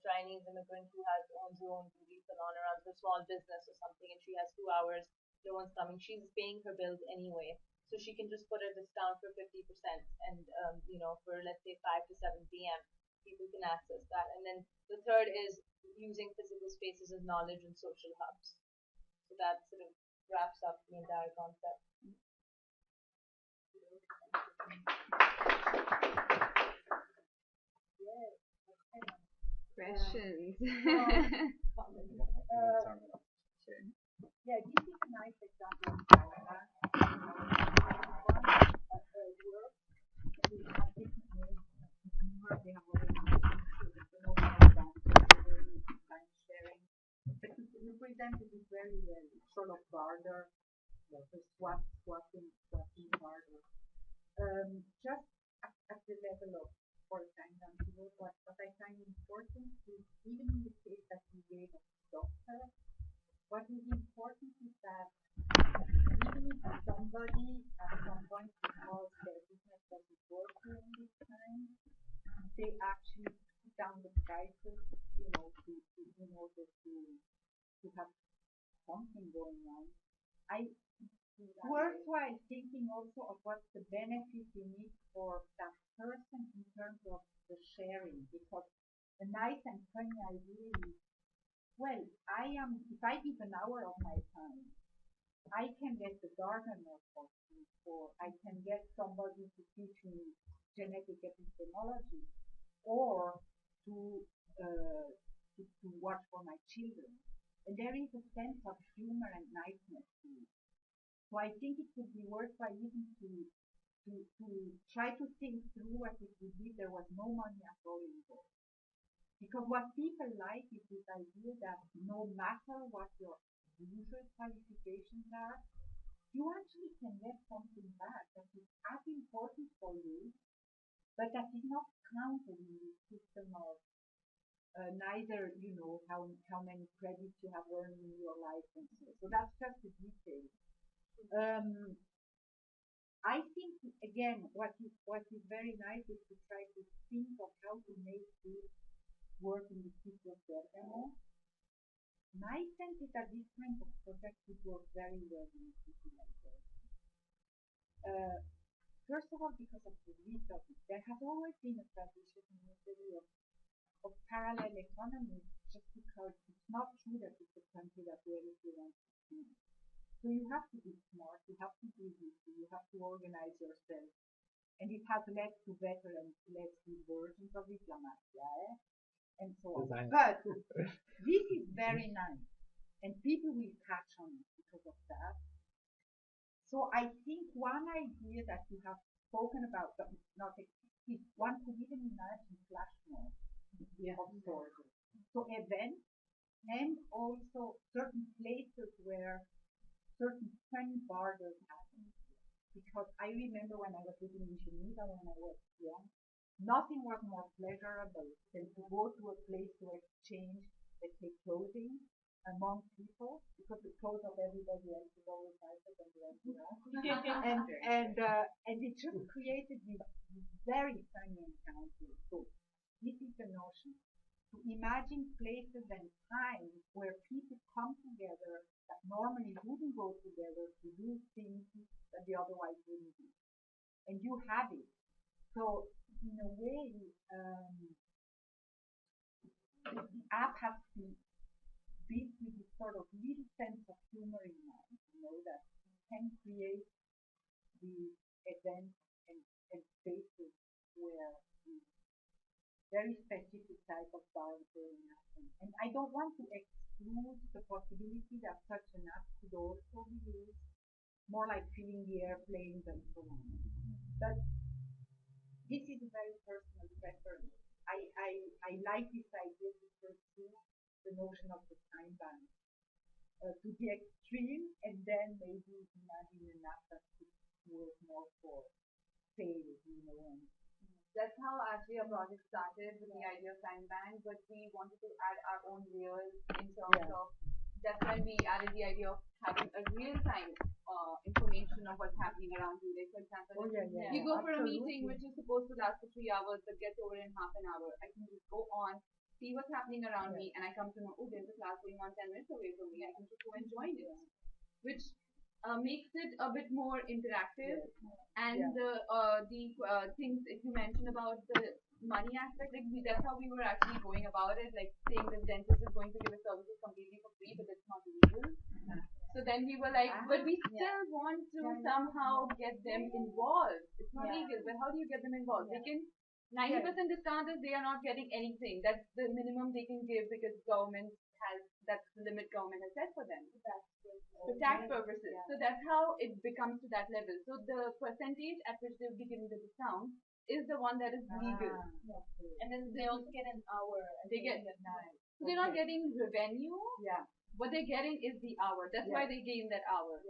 Chinese immigrant who owns her own beauty salon, or runs a small business or something, and she has 2 hours. No one's coming. She's paying her bills anyway, so she can just put a discount for 50%, and for let's say 5 to 7 p.m. people can access that. And then the third is using physical spaces as knowledge and social hubs. So that sort of wraps up the entire concept. Questions? Yeah, this is a nice example of Canada. Work, we have different names. They have already time sharing. But we presented it very well, sort of barter, swapping barter. Just at the level of, for example, what I find important is, even in the case that we gave a doctor, what is important is that even if somebody at some point, because their business doesn't work during this time, they actually put down the prices, in order to have something going on. Worthwhile thinking also of what's the benefit you need for that person in terms of the sharing, because the nice and funny idea is, well, if I give an hour of my time, I can get the gardener for free, or I can get somebody to teach me genetic epistemology, or to, to watch for my children. And there is a sense of humor and niceness to it. So I think it would be worthwhile even to try to think through what it would be if there was no money at all involved. Because what people like is this idea that no matter what your usual qualifications are, you actually can get something back that is as important for you, but that is not counted in the system of neither, how many credits you have earned in your licenses. So that's just a detail. I think, again, what is very nice is to try to think of how to make this work in the city of Bergamo. My sense is that this kind of project would work very well in a city like Bergamo. First of all, because of the reach of it. There has always been a tradition in Italy of parallel economies, just because it's not true that it's a country that really wants to do. So you have to be smart, you have to be busy, you have to organize yourself. And it has led to better and less good versions of Islamia, and so on. But this is very nice, and people will catch on it because of that. So I think one idea that you have spoken about, but not existed, one could even imagine flash mobs of sorts. So events and also certain places where certain funny barters happen. Because I remember when I was living in Geneva when I was young, nothing was more pleasurable than to go to a place to exchange, let's say, clothing among people, because the clothes of everybody else is always nicer than the rest of us. And it just created these very funny encounters. So this is the notion. To imagine places and times where people come together that normally wouldn't go together to do things that they otherwise wouldn't do. And you have it. So in a way, the app has to be with this sort of little sense of humor in mind, that you can create the events and spaces where very specific type of bartering happen. And I don't want to exclude the possibility that such an app could also be used more like filling the airplanes and so on. But this is a very personal preference. I like this idea to pursue the notion of the time band to the extreme, and then maybe imagine an app that could work more for sales, and that's how actually our project started with the idea of time bank, but we wanted to add our own layers in terms of, that's when we added the idea of having a real-time information of what's happening around you. Like, for example, you go for a meeting which is supposed to last for 3 hours but gets over in half an hour. I can just go on, see what's happening around me, and I come to know, oh, there's a class going on 10 minutes away from me. I can just go and join it, which makes it a bit more interactive. And the things if you mentioned about the money aspect, like that's how we were actually going about it, like saying the dentist is going to give us services completely for free, but it's not legal. So then we were like, but we still want to somehow get them involved. It's not legal, but how do you get them involved? They can 90% discount is they are not getting anything. That's the minimum they can give because government that's the limit government has set for them. For tax purposes. So that's how it becomes to that level. So the percentage at which they'll be giving the discount is the one that is legal. And then they also get an hour. They get so they're not getting revenue. What they're getting is the hour. That's why they gain that hour.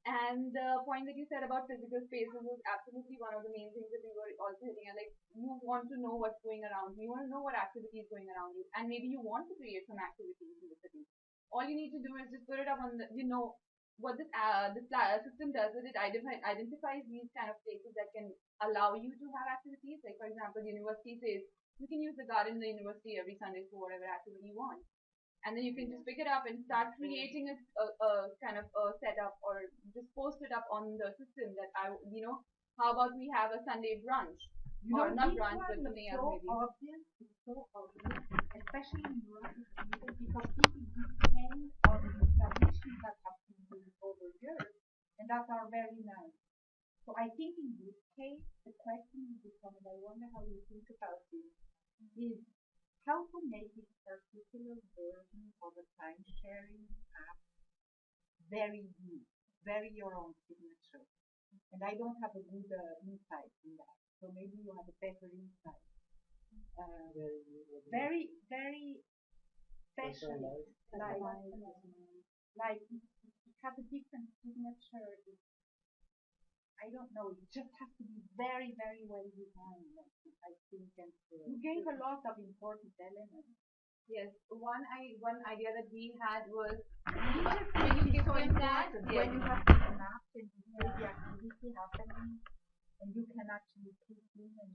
And the point that you said about physical spaces was absolutely one of the main things that we were also hitting at. Like, you want to know what's going around you. You want to know what activity is going around you. And maybe you want to create some activities in the city. All you need to do is just put it up on the, what this system does is it identifies these kind of places that can allow you to have activities. Like, for example, the university says, you can use the garden in the university every Sunday for whatever activity you want. And then you can just pick it up and start creating a kind of a setup, or just post it up on the system that how about we have a Sunday brunch, or not brunch but something else maybe. It's so obvious, especially in Europe, because people depend on the traditions that have been built over years, and that are very nice. So I think in this case, the question will become, and I wonder how you think about this, is how to make this particular version of a time sharing app very you, very your own signature. And I don't have a good insight in that. So maybe you have a better insight. Very, very special. Like it has a different signature. I don't know. It just has to be very, very well designed. I think, and you gave a lot of important elements. Yes, one idea that we had was when you give them that, When you have the map and you see the activity happening, and you can actually click in and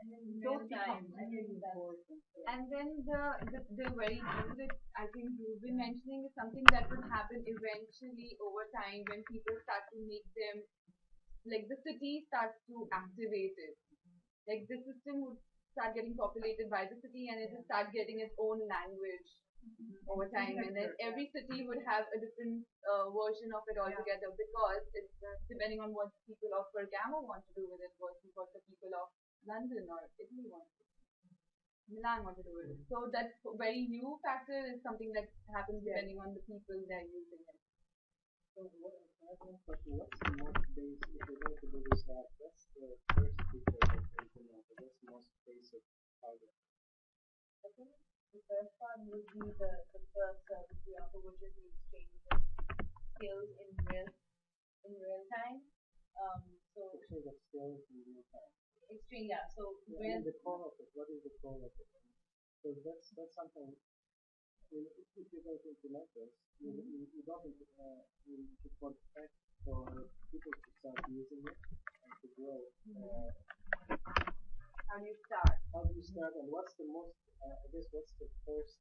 and then those real time. become really important. And then the very thing that I think you've been mentioning is something that will happen eventually over time when people start to make them, like the city starts to activate it. Like the system would start getting populated by the city and it will start getting its own language over time, and then every city would have a different version of it altogether because it's depending on what the people of Bergamo want to do with it versus what the people of London or Italy want to do. Milan want to do with it. So that very new factor is something that happens depending on the people that are using it. So I have one question. What's the most base, if you're going to do this app, what's the first feature that you implement? What's the most basic target? I think the first one would be the first service we offer, which is the exchange of skills in real time. So Exchange of skills in real time. exchange, yeah. So Yeah, and the core of it, what is the core of it? So that's something, if you're going to implement this, you don't you should protect for people to start using it and to grow. how do you start? How do you start, and what's the most, I guess, what's the first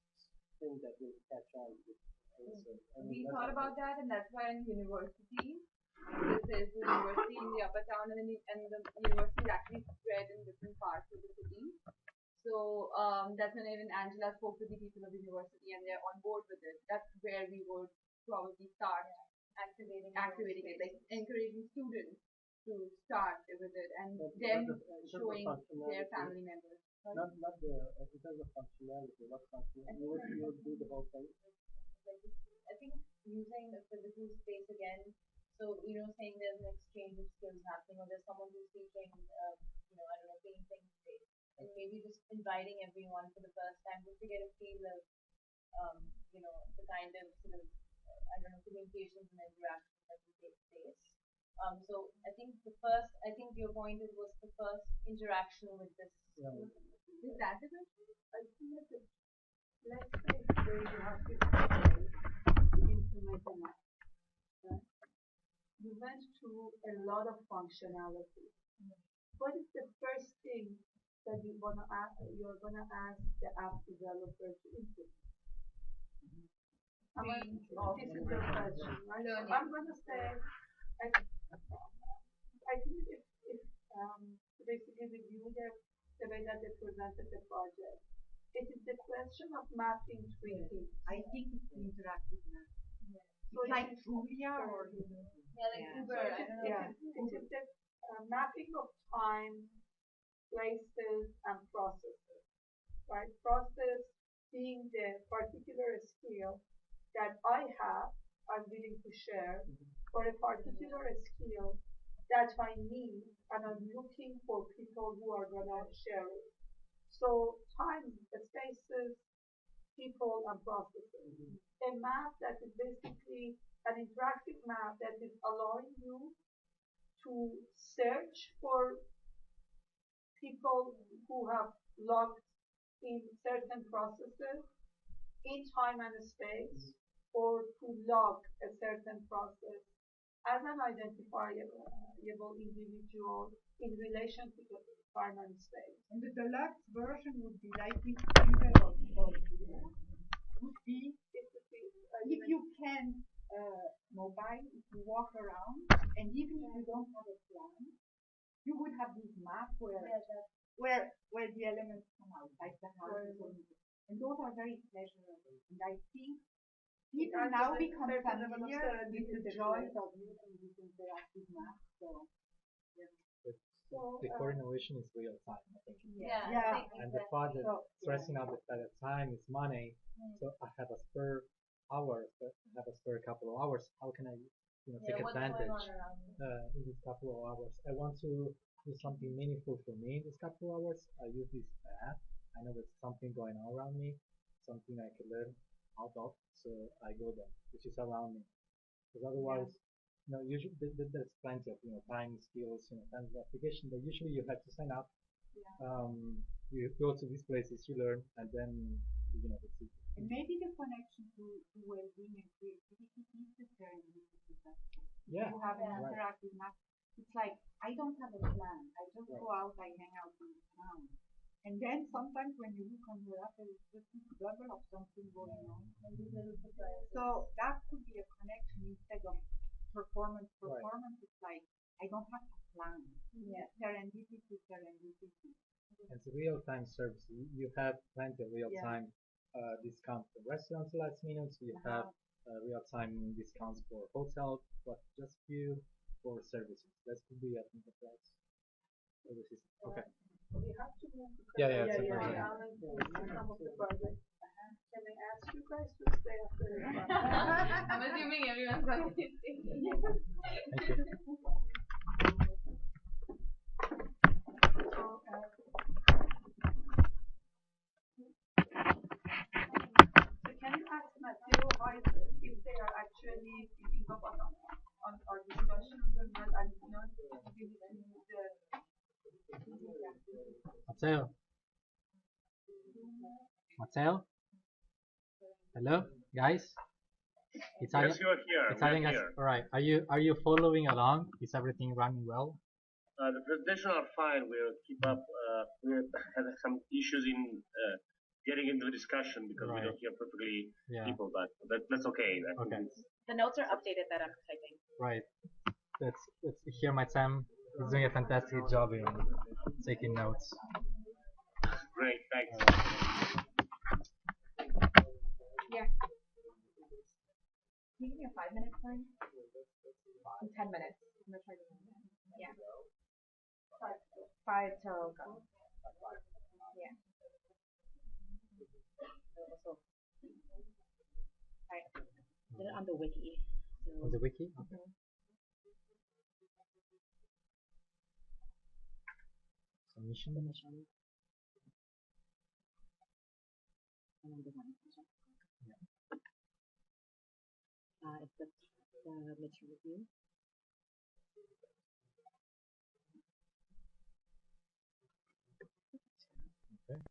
thing that will catch on with also? We thought about that, and that's why in university, this is the university in the upper town, and the university is actually spread in different parts of the city. So that's when even Angela spoke to the people of the university, and they're on board with it. That's where we would probably start activating it, like encouraging students to start with it, and then showing their family members. Not the, in terms of functionality, what functionality, you would do the whole thing? I think using the physical space again. So saying there's an exchange of skills happening, or there's someone who's teaching, I don't know, painting space, and maybe just inviting everyone for the first time just to get a feel of, the kind of sort of, I don't know, communications and interactions that will take place. So I think your point was the first interaction with this. Yeah. Is that the question? I think that let's say where you have to implement an app. Right? You went through a lot of functionality. What is the first thing that you're gonna ask the app developer to implement? This is your question, right? So I'm gonna say, I think if basically review the way that they presented the project, it is the question of mapping three things. I think it's interactive now. So It's like Julia or Like Uber, I don't know. yeah, it is the mapping of time, places, and processes. Right? Process being the particular skill that I have, I'm willing to share, or a particular skill that I need, and I'm looking for people who are gonna share it. So time, spaces, people, and processes. A map that is basically an interactive map that is allowing you to search for people who have logged in certain processes in time and space, or to log a certain process as an identifiable individual in relation to the time and space. And the deluxe version would be like this Uber or would be if you can mobile, if you walk around, and even if you don't have a plan, you would have this map where the elements come out, like the houses, and those are very pleasurable. And I think People adds now a become certain level of familiar with the serendipity to joys it. of using this interactive map. So But So, the core innovation is real time, I think. Yeah. Yeah. And the fact that So, stressing out the fact that time is money, so I have a spare hour, but I have a spare couple of hours. How can I, take advantage in this couple of hours? I want to do something meaningful for me in this couple of hours. I use this app. I know there's something going on around me, something I can learn out of, so I go there, which is around me. Because otherwise, usually there's plenty of time skills, time of application, but usually you have to sign up. You go to these places, you learn, and then that's it. and maybe the connection to well-being and creativity is the serendipity factor. Yeah, You have an right. interactive map. It's like I don't have a plan. I just Right. go out. I hang out in the town. And then sometimes when you look on the app, there is just this bubble of something going on. So that could be a connection instead of performance. Right. Performance is like I don't have to plan. Yeah. Serendipity, serendipity. And it's a real-time service. You have plenty of real-time discounts for restaurants last minute. You have real-time discounts for hotels, but just few for services. That could be, I think, the price. Services. Okay. we have to move to Yeah, it's a Alan very to some of the projects. Can I ask you guys to stay after this one? I'm assuming everyone's going to stay. Thank you. So can you ask Matthew if they are actually picking up on our discussions or not? I'm not really Matteo. Matteo. Hello, guys. Italian. Yes, you are here. Italian We are guys. here. All right. Are you following along? Is everything running well? The presentation are fine. We'll keep up. We had some issues in getting into the discussion because we Right. don't hear perfectly Yeah. people, but that's okay. I think Okay. The notes are updated that I'm typing. Right. Let's hear my Sam. He's doing a fantastic job in taking notes. great. Thanks. Yeah. Can you give me a 5 minute time? 10 minutes. I'm gonna try to. Yeah. Five till go. Yeah. Also, I did it on the wiki. So On the wiki. Okay. Submission. submission. And then design. It's the midterm review. Okay.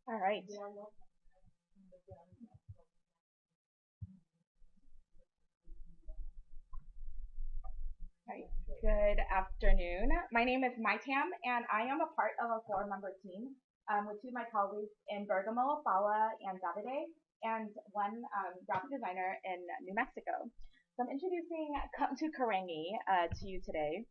All right. Right. Good afternoon. My name is Maitam, and I am a part of a four-member team with two of my colleagues in Bergamo, Paula, and Davide, and one graphic designer in New Mexico. So I'm introducing Come to Karangi to you today.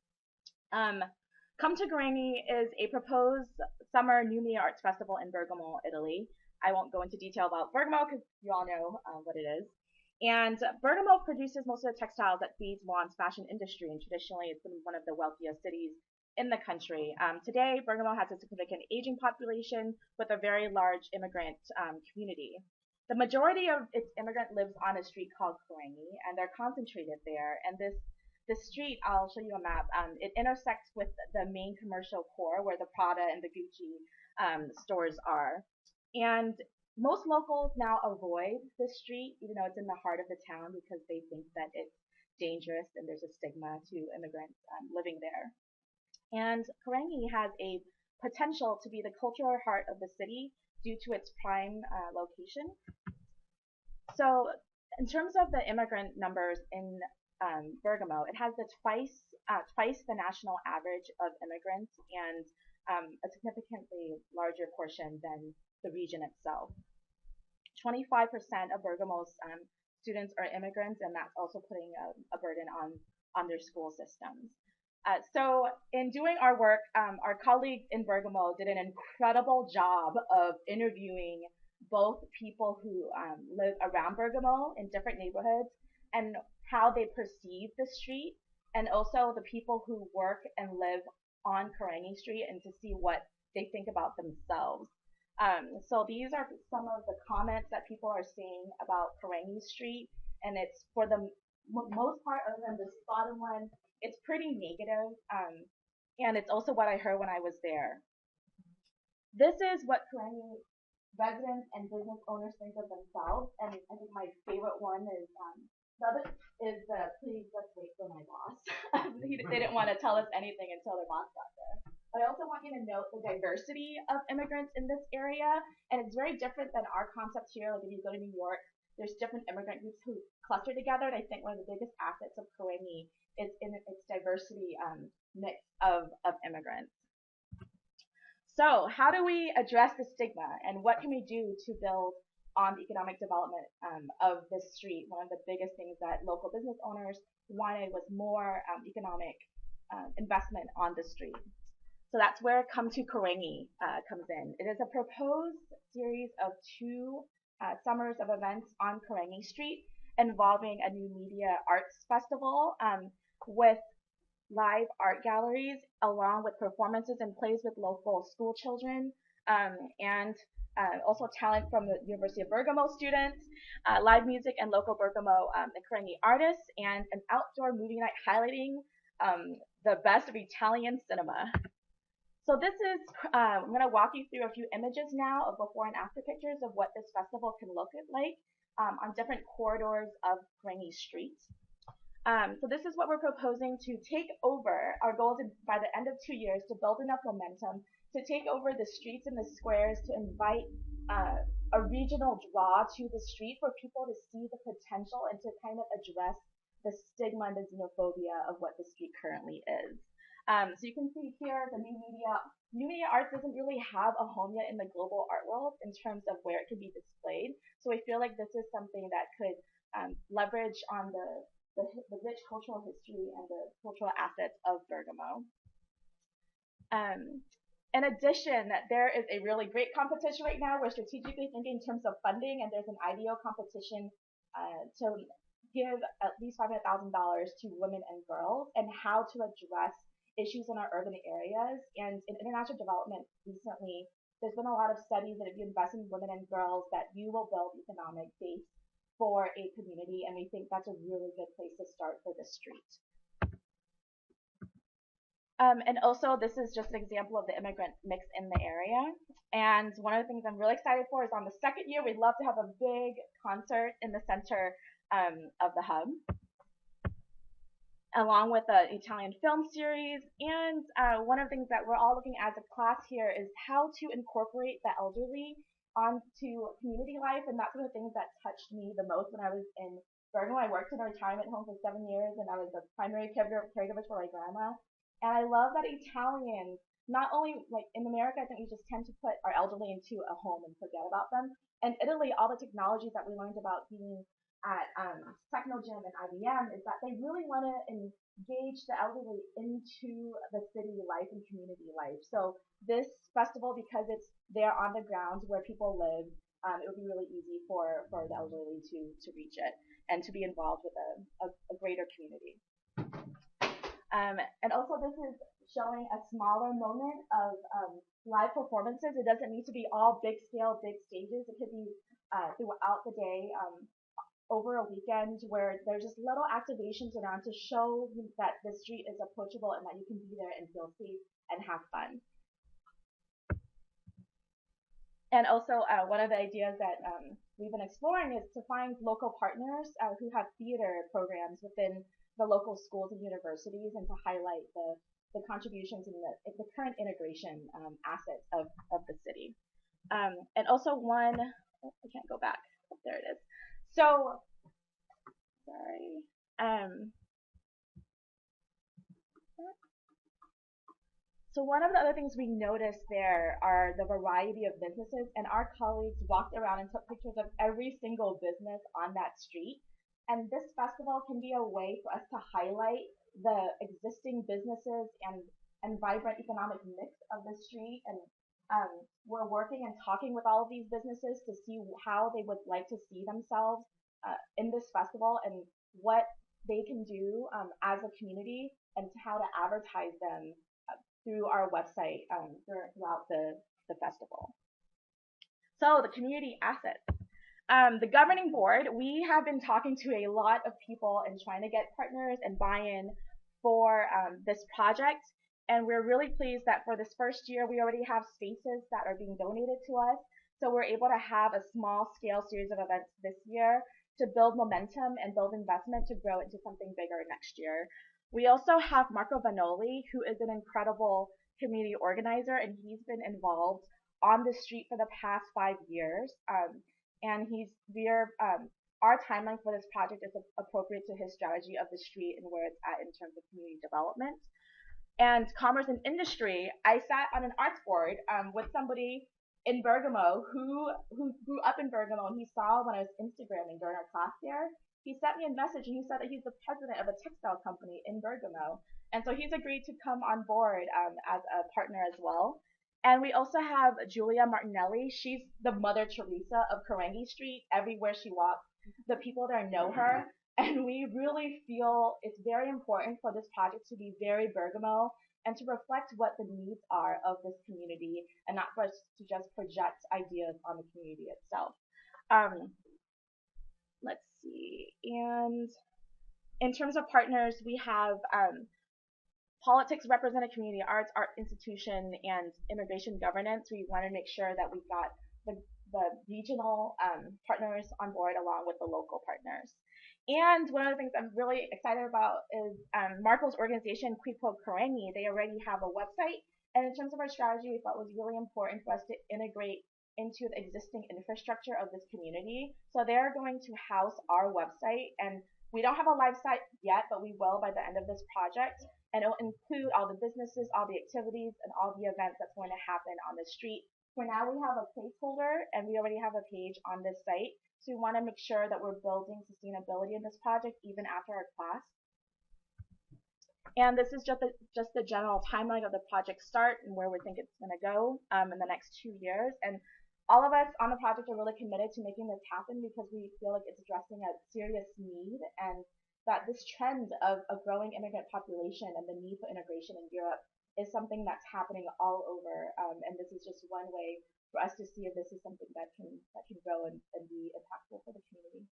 Come to Karangi is a proposed summer new media arts festival in Bergamo, Italy. I won't go into detail about Bergamo because you all know what it is. And Bergamo produces most of the textiles that feeds Milan's fashion industry, and traditionally it's been one of the wealthiest cities in the country. Today, Bergamo has a significant aging population with a very large immigrant community. The majority of its immigrant lives on a street called Karangi, and they're concentrated there. And this street, I'll show you a map. It intersects with the main commercial core where the Prada and the Gucci stores are. And most locals now avoid this street, even though it's in the heart of the town, because they think that it's dangerous and there's a stigma to immigrants living there. And Karangi has a potential to be the cultural heart of the city due to its prime location. So, in terms of the immigrant numbers in Bergamo, it has twice the national average of immigrants and a significantly larger portion than the region itself. 25% of Bergamo's students are immigrants, and that's also putting a burden on their school systems. So in doing our work, our colleagues in Bergamo did an incredible job of interviewing both people who live around Bergamo in different neighborhoods and how they perceive the street, and also the people who work and live on Karangi Street, and to see what they think about themselves. So these are some of the comments that people are saying about Karangi Street, and it's for the most part, other than this bottom one, it's pretty negative, and it's also what I heard when I was there. This is what Karangi residents and business owners think of themselves, and I think my favorite one is the other is please let's wait for my boss. They didn't want to tell us anything until their boss got there. But I also want you to note the diversity of immigrants in this area, and it's very different than our concept here. Like if you go to New York, there's different immigrant groups who cluster together, and I think one of the biggest assets of Karangi is in its diversity mix of immigrants. So how do we address the stigma, and what can we do to build on the economic development of this street? One of the biggest things that local business owners wanted was more economic investment on the street. So that's where Come to Karangi comes in. It is a proposed series of 2 summers of events on Karangi Street involving a new media arts festival with live art galleries, along with performances and plays with local school children, and also talent from the University of Bergamo students, live music and local Bergamo and Karangi artists, and an outdoor movie night highlighting the best of Italian cinema. So this is, I'm going to walk you through a few images now of before and after pictures of what this festival can look like on different corridors of Karangi Street. So this is what we're proposing to take over. Our goal is by the end of 2 years to build enough momentum to take over the streets and the squares, to invite a regional draw to the street for people to see the potential and to kind of address the stigma and the xenophobia of what the street currently is. So you can see here the new media arts doesn't really have a home yet in the global art world in terms of where it could be displayed. So I feel like this is something that could leverage on the rich cultural history and the cultural assets of Bergamo. In addition, there is a really great competition right now. We're strategically thinking in terms of funding, and there's an IDEO competition to give at least $500,000 to women and girls, and how to address issues in our urban areas. And in international development recently, there's been a lot of studies that if you invest in women and girls, that you will build economic base for a community, and we think that's a really good place to start for the street. And also, this is just an example of the immigrant mix in the area. And one of the things I'm really excited for is on the second year, we'd love to have a big concert in the center of the hub, along with an Italian film series. And one of the things that we're all looking at as a class here is how to incorporate the elderly onto community life, and that's one of the things that touched me the most when I was in Bergamo. I worked in a retirement home for 7 years, and I was the primary caregiver for my grandma. And I love that Italians, not only like in America, I think we just tend to put our elderly into a home and forget about them. In Italy, all the technologies that we learned about being at Technogym and IBM is that they really want to engage the elderly into the city life and community life. So this festival, because it's there on the ground where people live, it would be really easy for the elderly to reach it and to be involved with a greater community. And also this is showing a smaller moment of live performances. It doesn't need to be all big scale, big stages. It could be throughout the day, over a weekend, where there's just little activations around to show that the street is approachable and that you can be there and feel safe and have fun. And also, one of the ideas that we've been exploring is to find local partners who have theater programs within the local schools and universities and to highlight the contributions and the current integration assets of the city. And also I can't go back. Oh, there it is. So, sorry. So one of the other things we noticed there are the variety of businesses, and our colleagues walked around and took pictures of every single business on that street. And this festival can be a way for us to highlight the existing businesses and vibrant economic mix of the street. And we're working and talking with all of these businesses to see how they would like to see themselves in this festival and what they can do as a community and how to advertise them through our website throughout the festival. So the community assets. The governing board, we have been talking to a lot of people and trying to get partners and buy-in for this project. And we're really pleased that for this first year, we already have spaces that are being donated to us. So we're able to have a small scale series of events this year to build momentum and build investment to grow into something bigger next year. We also have Marco Vanoli, who is an incredible community organizer, and he's been involved on the street for the past 5 years. And our timeline for this project is appropriate to his strategy of the street and where it's at in terms of community development. And commerce and industry, I sat on an arts board with somebody in Bergamo who grew up in Bergamo, and he saw when I was Instagramming during our class there. He sent me a message and he said that he's the president of a textile company in Bergamo. And so he's agreed to come on board as a partner as well. And we also have Julia Martinelli. She's the Mother Teresa of Karengi Street. Everywhere she walks, the people there know her. And we really feel it's very important for this project to be very Bergamo and to reflect what the needs are of this community and not for us to just project ideas on the community itself. Let's see. And in terms of partners, we have politics represented community arts, art institution, and immigration governance. We want to make sure that we've got the regional partners on board along with the local partners. And one of the things I'm really excited about is Marco's organization, Qui Pro Karengi. They already have a website. And in terms of our strategy, we thought it was really important for us to integrate into the existing infrastructure of this community. So they're going to house our website, and we don't have a live site yet, but we will by the end of this project. And it'll include all the businesses, all the activities, and all the events that's going to happen on the street. For now, we have a placeholder, and we already have a page on this site. So we want to make sure that we're building sustainability in this project even after our class. And this is just the general timeline of the project start and where we think it's going to go in the next 2 years. And all of us on the project are really committed to making this happen because we feel like it's addressing a serious need, and that this trend of a growing immigrant population and the need for integration in Europe is something that's happening all over. And this is just one way for us to see if this is something that can grow and be impactful for the community.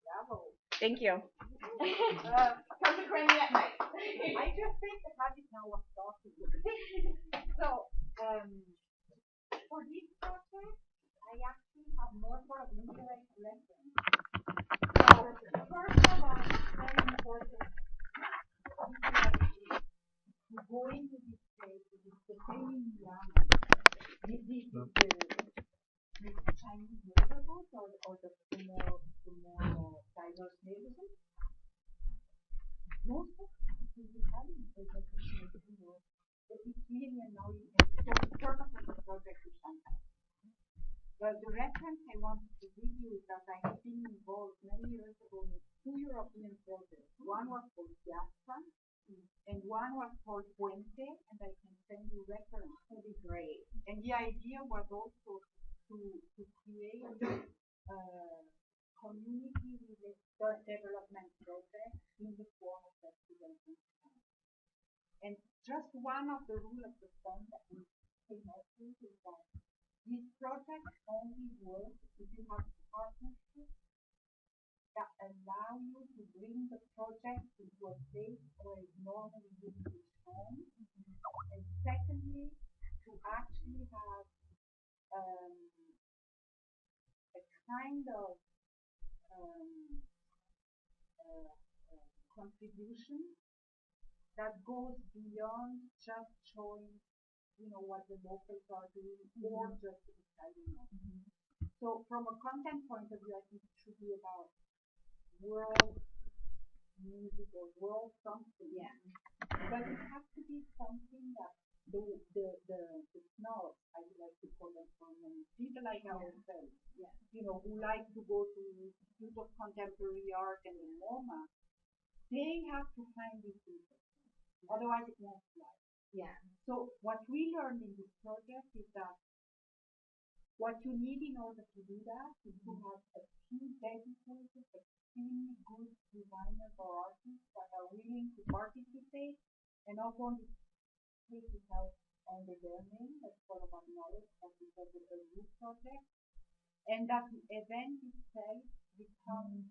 Bravo. Thank you. Come to Karengi at night. I just think the project now was talking. So, for this project, I actually have more for a indirect lesson. So, first of all, it's very important to go into this space with the same environment. This is the Chinese neighborhood or the more diverse neighborhood. Most of the Italian education is it's really a knowledge and so the purpose of the project is fantastic. The reference I wanted to give you is that I've been involved many years ago in 2 European projects. One was called Piazza and one was called Puente, and I can send you reference. That would be great. And the idea was also to create community development projects in the form of festivals. And just one of the rules of the fund that we came up with is that these projects only work if you have partnerships that allow you to bring the project into a place where it normally wouldn't be shown. And secondly, to actually have a kind of contribution that goes beyond just showing, what the locals are doing or just Italian. So from a content point of view, I think it should be about world music or world something. Yeah. But it has to be something that the snobs, I would like to call them, from people like ourselves, who like to go to Institute of Contemporary Art and the MoMA, they have to find this people. Otherwise it won't fly. Yeah. So what we learned in this project is that what you need in order to do that is to have a few dedicated, extremely good designers or artists that are willing to participate and not only take it out under their name, but sort of acknowledge that this is a group project, and that the event itself becomes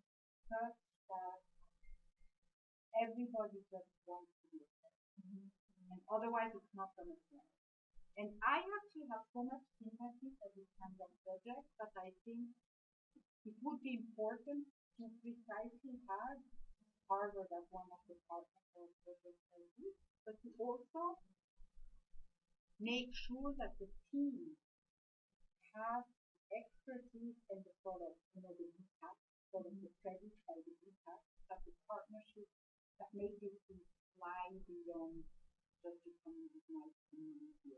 such that everybody just wants to be a part. And otherwise it's not going to fly. And I actually have so much sympathy for this kind of project that I think it would be important to precisely have Harvard as one of the partners for projects like this, but to also make sure that the team has expertise in the sort of, the impact, sort of the credit by the impact, that the partnership that make this fly beyond just becoming this nice community.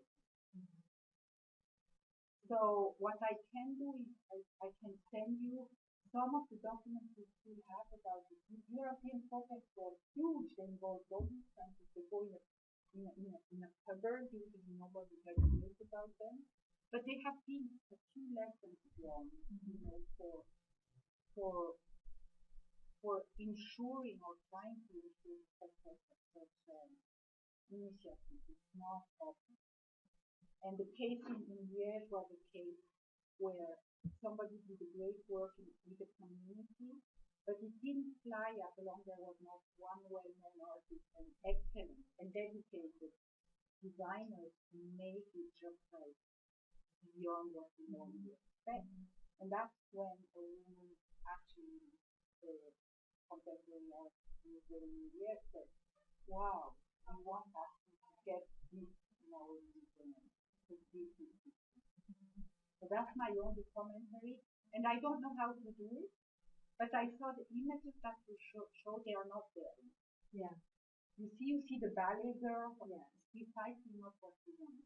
So what I can do is I can send you some of the documents we still have about the European projects are huge. They involve all these countries. They go in a cupboard, usually nobody ever hears about them. But they have been a few lessons learned, for ensuring or trying to ensure such initiatives. It's not often. And the case in Liège was a case where somebody did a great work with the community, but it didn't fly as long as there was not one well-known artist and excellent and dedicated designers to make it just like beyond what we normally expect. And that's when a woman actually, the contemporary art museum in Liège said, wow, I want actually to get this in our museum. So that's my only commentary, and I don't know how to do it, but I saw the images that you show they are not there. Yeah. You see the ballet girl, it's precisely not what you want.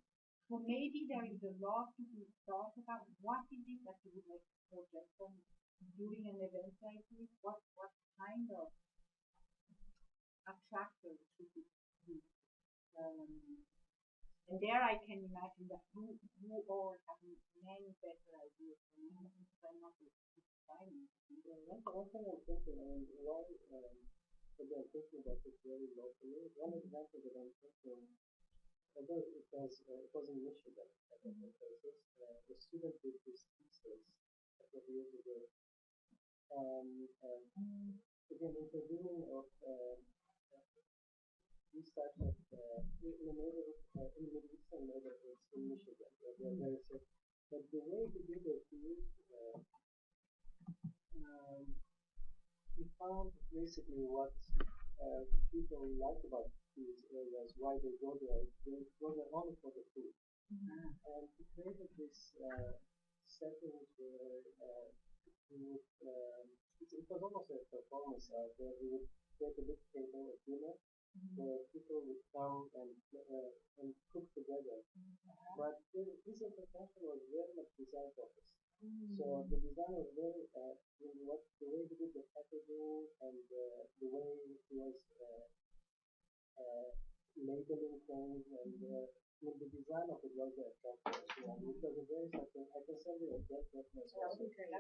So maybe there is a lot to be thought about. What is it that you would like to project on during an event like this? What kind of attractors should it be? And there I can imagine that you all have many better ideas than me, because I'm not designing. One thing I'm thinking, while again thinking about this very locally, one example that I'm thinking, although it was in Michigan at the places, the student did this thesis a couple of years ago, again interviewing of these types of in Middle Eastern neighborhoods in Michigan, where they are very sick. But the way he did it, he found basically what people like about these areas, why they go there. They go there only for the food. And he created this settings where he would, it was almost a performance where he would create a big table of dinner where people would come and cook together. But this intervention was very much design focused. So the design was very the way he did the packaging and the way he was labeling things and the design of it was attractive. It was a very something. I can send you a great reference. That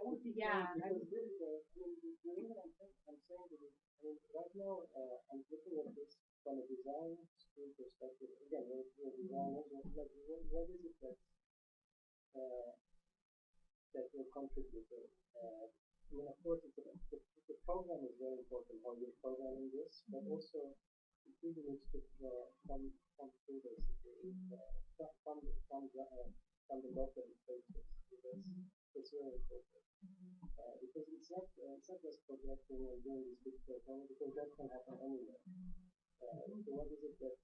would be great. Because this, the reason I'm saying that right now I'm looking at this from a design school perspective. Again, we're designers. What is it that will contribute? Of course, the program is very important. How you're programming this, but also it really needs to come through basically from the local places. It's very important. because it's not just projecting and doing this big program because that can happen anywhere. So what is it that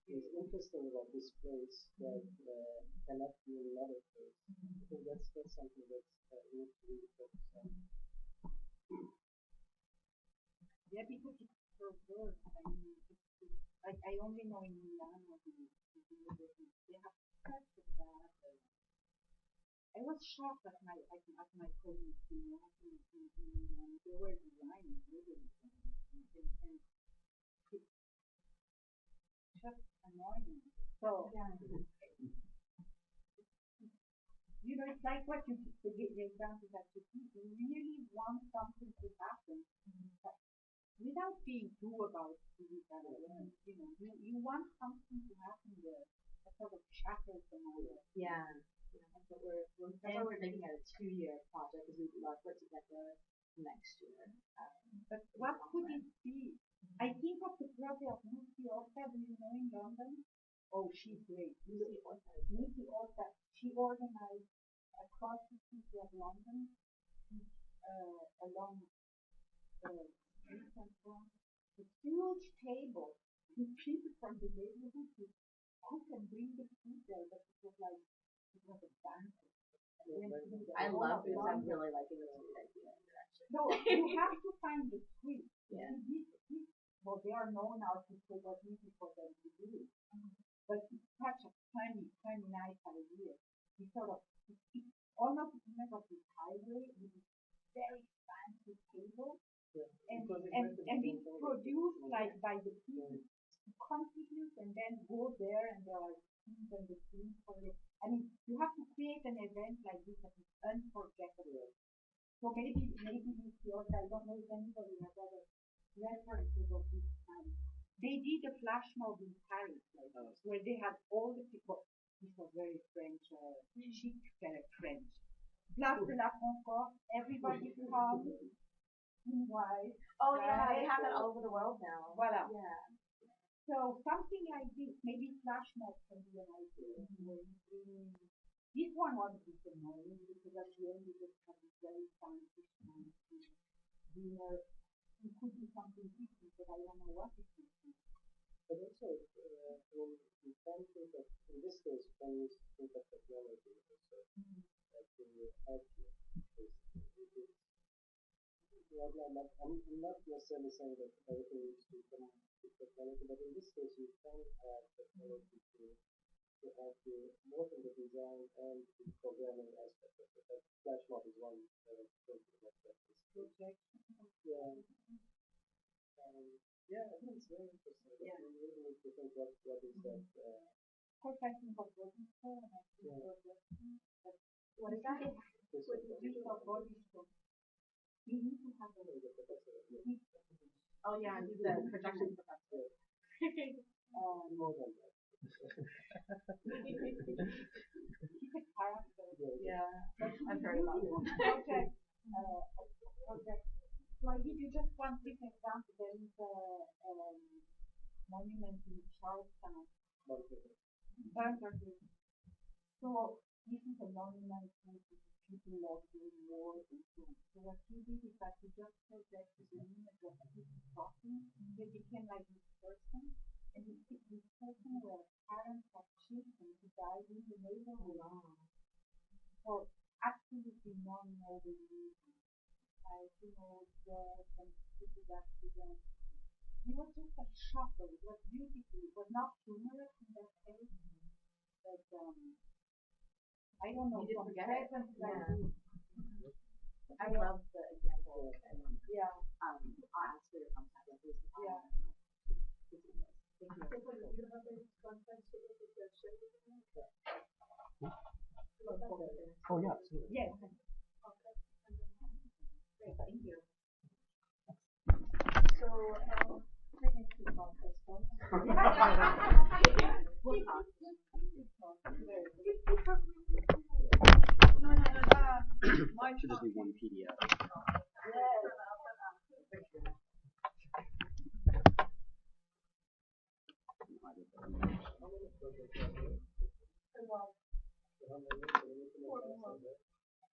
is interesting about this place that cannot be in another place? I think that's something that we need to really focus on. Yeah, because it's so good. I mean, like I only know in Milan or they have such a bad. I was shocked at my colleagues, you know, they were designing, really, and it's just annoying. So, you know, it's like what you the example that you really want something to happen, but without being too about it, you know, you want something to happen there that sort of shatters the model. Yeah. That's why we're making it a 2-year project because we'd love for it to get there next year. But what could it be? I think of the project of Lucy Orta, do you know in London? Oh, she's great. Lucy Orta, she organized across the city of London, along the streets and so on, a huge table with people from the neighborhood who cook and bring the food there, but it was a banquet. I love this. I'm really liking this idea. No, you have to find the street. Yeah. Well, they are known artists, so it was easy for them to do it. But it's such a funny, nice idea. It's sort of, it's almost even of this highway with this very fancy table. Yeah. And it's produced like by the people who contribute and then go there and there are scenes and the scenes for it. I mean, you have to create an event like this that is unforgettable. So maybe you feel, I don't know if anybody has other references of this kind. They did a flash mob in Paris, like, where they had all the people. This was very French, chic, French. Place de la Concorde, everybody comes in white. Oh yeah, they have that all over the world now. Voilà. Yeah. So something like this, maybe flash mob can be an idea. This one wasn't annoying because at the end you just have this very fancy dinner. It could be something different, but I don't know what it is. But also, you can think of, in this case, you can use think of technology also, like to help you. I'm not necessarily saying that everything needs to come with technology, but in this case, you can have technology to help you both in the design and the programming aspect of it. Like flash mob is one something like that. Yeah. Yeah, I think it's very interesting. Yeah. We really need to think what is that. Of course, I think of body store and I think of what is that? Digital body store. You need to have Oh yeah, he's the projection professor. More than that. He's a character. Yeah, I've heard about him. Project. So I give you just one quick example. There is a monument in Charlestown. Bunkerhill. So this is a monument to people love doing war and so on. So what he did is that he just projected the image of people talking. They became like this person. And this person were parents of children who died in the neighborhood. For absolutely non-noble reasons. Like, you know, death and stupid accidents. It was just a shocker. It was beautiful. It was not humorous in that case. But I don't know. You didn't forget it? Yeah. I love the example. And, yeah. I'll ask for your contact. Yeah. Oh yeah, absolutely. Yes. Great, thank you. So, let me see about this one. Should just be one PDF.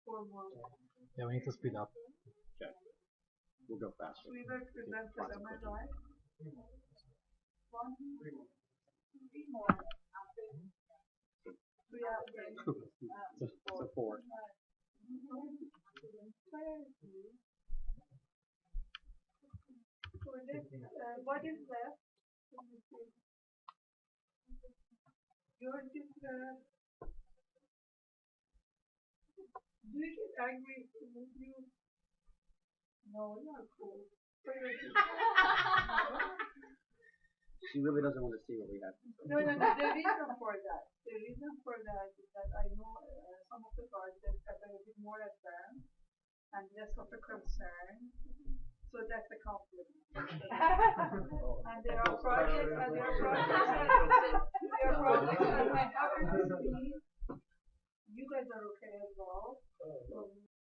4 more. Yeah, we need to speed up. Okay. We'll go faster. We will present to them, am I right? 1, 3 more. 3 more. We have So 4. So this, what is left? Yours is do you get angry with you? No, not cool. She really doesn't want to see what we have. No. The reason for that is that I know some of the projects are a bit more advanced and less of a concern. So that's a compliment. And there are projects that have governance speed